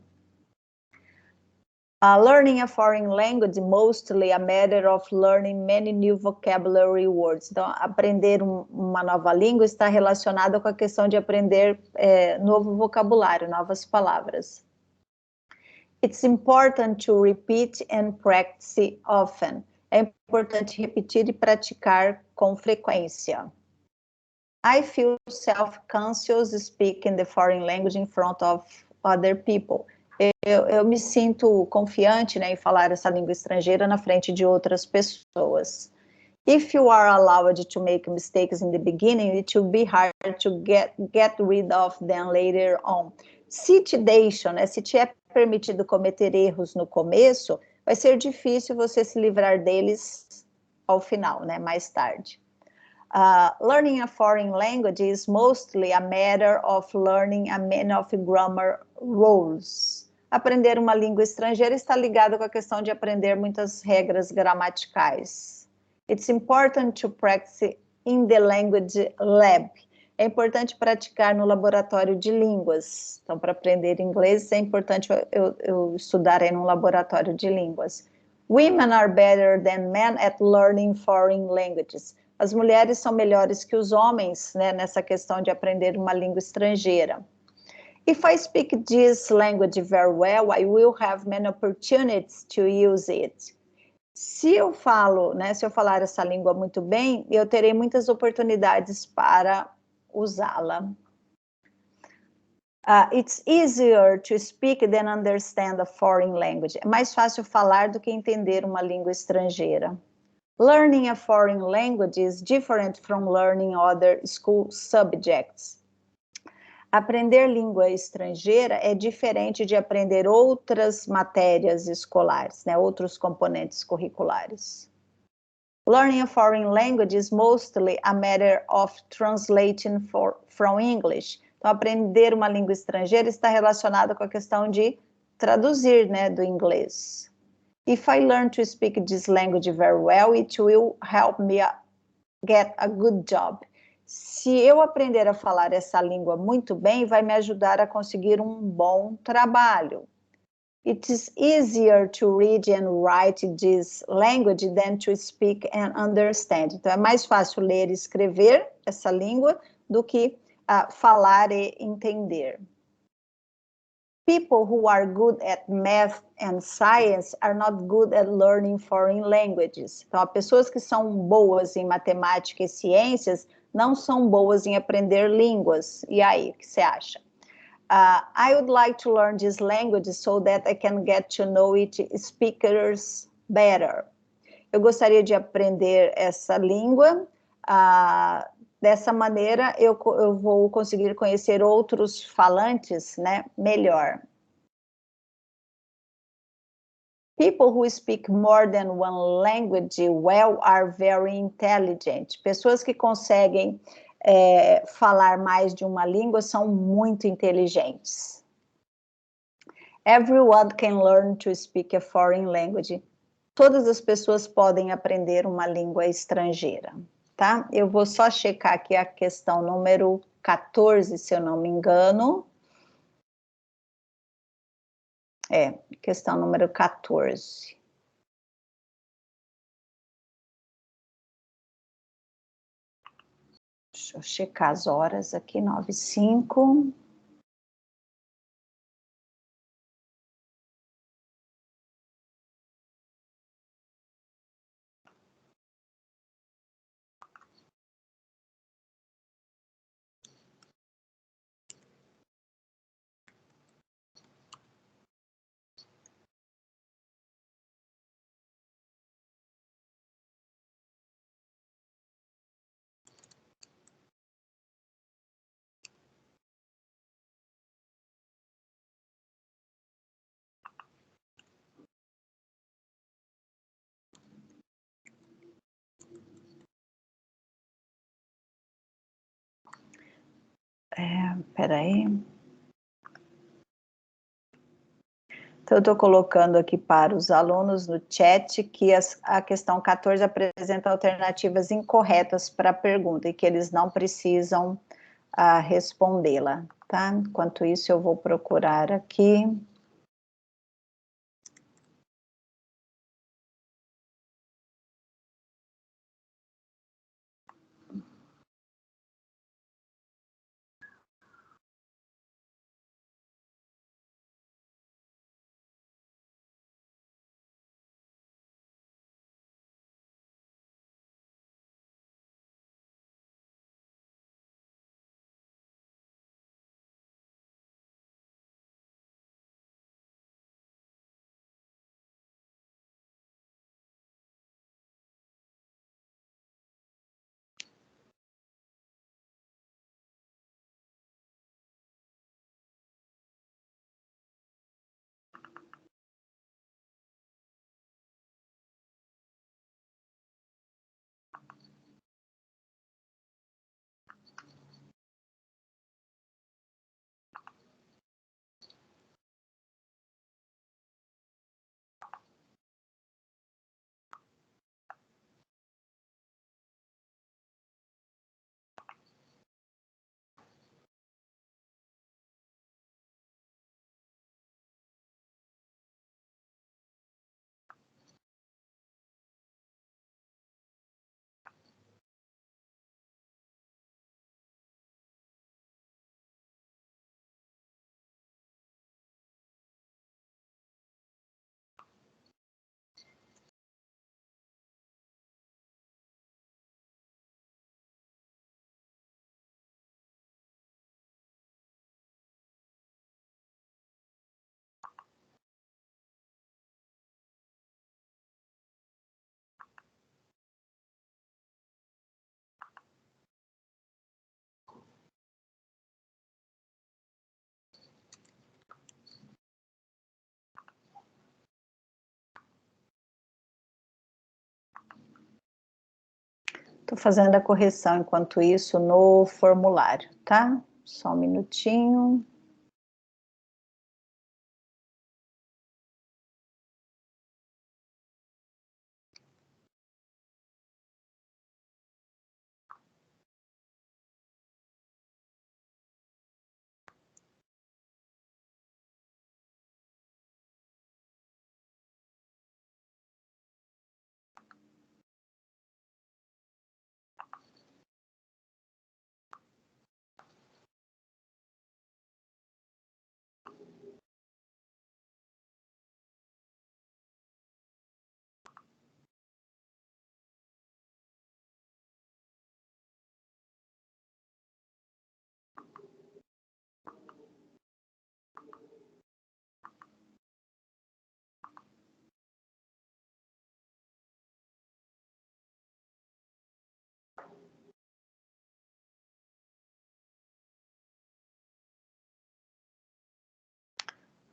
Learning a foreign language, mostly a matter of learning many new vocabulary words. Então, aprender uma nova língua está relacionado com a questão de aprender novo vocabulário, novas palavras. It's important to repeat and practice often. É importante repetir e praticar com frequência. I feel self-conscious speaking the foreign language in front of other people. eu me sinto confiante, né, em falar essa língua estrangeira na frente de outras pessoas. If you are allowed to make mistakes in the beginning, it will be hard to get rid of them later on. Se te deixam, né, se te é permitido cometer erros no começo, vai ser difícil você se livrar deles ao final, né, mais tarde. Learning a foreign language is mostly a matter of learning a many of grammar rules. Aprender uma língua estrangeira está ligado com a questão de aprender muitas regras gramaticais. It's important to practice in the language lab. É importante praticar no laboratório de línguas. Então, para aprender inglês, é importante eu estudar em um laboratório de línguas. Women are better than men at learning foreign languages. As mulheres são melhores que os homens, né, nessa questão de aprender uma língua estrangeira. If I speak this language very well, I will have many opportunities to use it. Se eu falo, né, se eu falar essa língua muito bem, eu terei muitas oportunidades para usá-la. It's easier to speak than understand a foreign language. É mais fácil falar do que entender uma língua estrangeira. Learning a foreign language is different from learning other school subjects. Aprender língua estrangeira é diferente de aprender outras matérias escolares, né, outros componentes curriculares. Learning a foreign language is mostly a matter of translating from English. Então, aprender uma língua estrangeira está relacionado com a questão de traduzir, né, do inglês. If I learn to speak this language very well, it will help me get a good job. Se eu aprender a falar essa língua muito bem, vai me ajudar a conseguir um bom trabalho. It is easier to read and write this language than to speak and understand. Então, é mais fácil ler e escrever essa língua do que falar e entender. People who are good at math and science are not good at learning foreign languages. Então, pessoas que são boas em matemática e ciências não são boas em aprender línguas. E aí, o que você acha? I would like to learn this language so that I can get to know its speakers better. Eu gostaria de aprender essa língua. Dessa maneira, eu vou conseguir conhecer outros falantes, né, melhor. People who speak more than one language well are very intelligent. Pessoas que conseguem falar mais de uma língua são muito inteligentes. Everyone can learn to speak a foreign language. Todas as pessoas podem aprender uma língua estrangeira. Tá? Eu vou só checar aqui a questão número 14, se eu não me engano. Questão número 14. Deixa eu checar as horas aqui, 9h05. Peraí. Então, eu estou colocando aqui para os alunos no chat que a questão 14 apresenta alternativas incorretas para a pergunta e que eles não precisam respondê-la, tá? Enquanto isso, eu vou procurar aqui. Estou fazendo a correção enquanto isso no formulário, tá? Só um minutinho.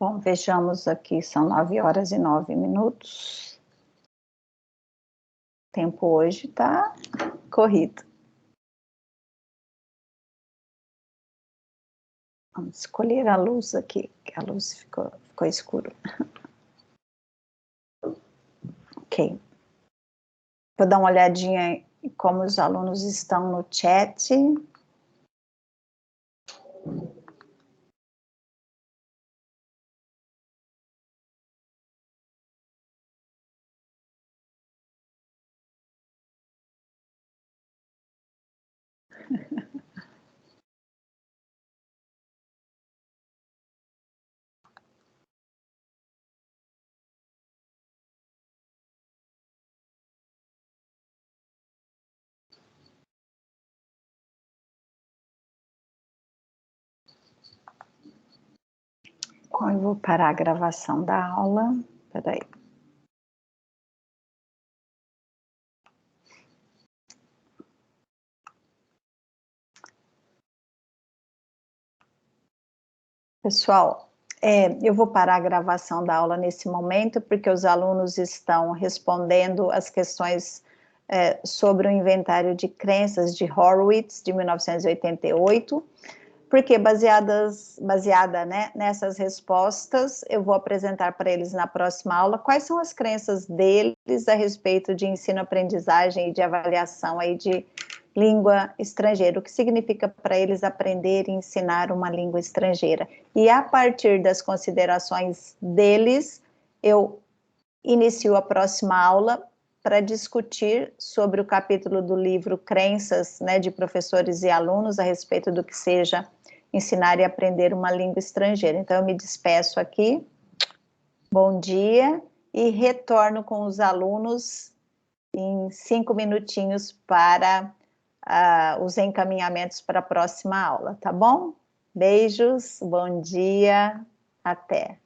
Bom, vejamos aqui, são 9h09. O tempo hoje está corrido. Vamos escolher a luz aqui, que a luz ficou escura. Ok. Vou dar uma olhadinha em como os alunos estão no chat. Bom, eu vou parar a gravação da aula. Espera aí. Pessoal, eu vou parar a gravação da aula nesse momento, porque os alunos estão respondendo as questões sobre o inventário de crenças de Horowitz, de 1988, porque baseada, né, nessas respostas, eu vou apresentar para eles na próxima aula quais são as crenças deles a respeito de ensino-aprendizagem e de avaliação aí de língua estrangeira, o que significa para eles aprender e ensinar uma língua estrangeira. E a partir das considerações deles, eu inicio a próxima aula para discutir sobre o capítulo do livro Crenças, né, de professores e alunos a respeito do que seja ensinar e aprender uma língua estrangeira. Então, eu me despeço aqui, bom dia, e retorno com os alunos em 5 minutinhos para os encaminhamentos para a próxima aula, tá bom? Beijos, bom dia, até.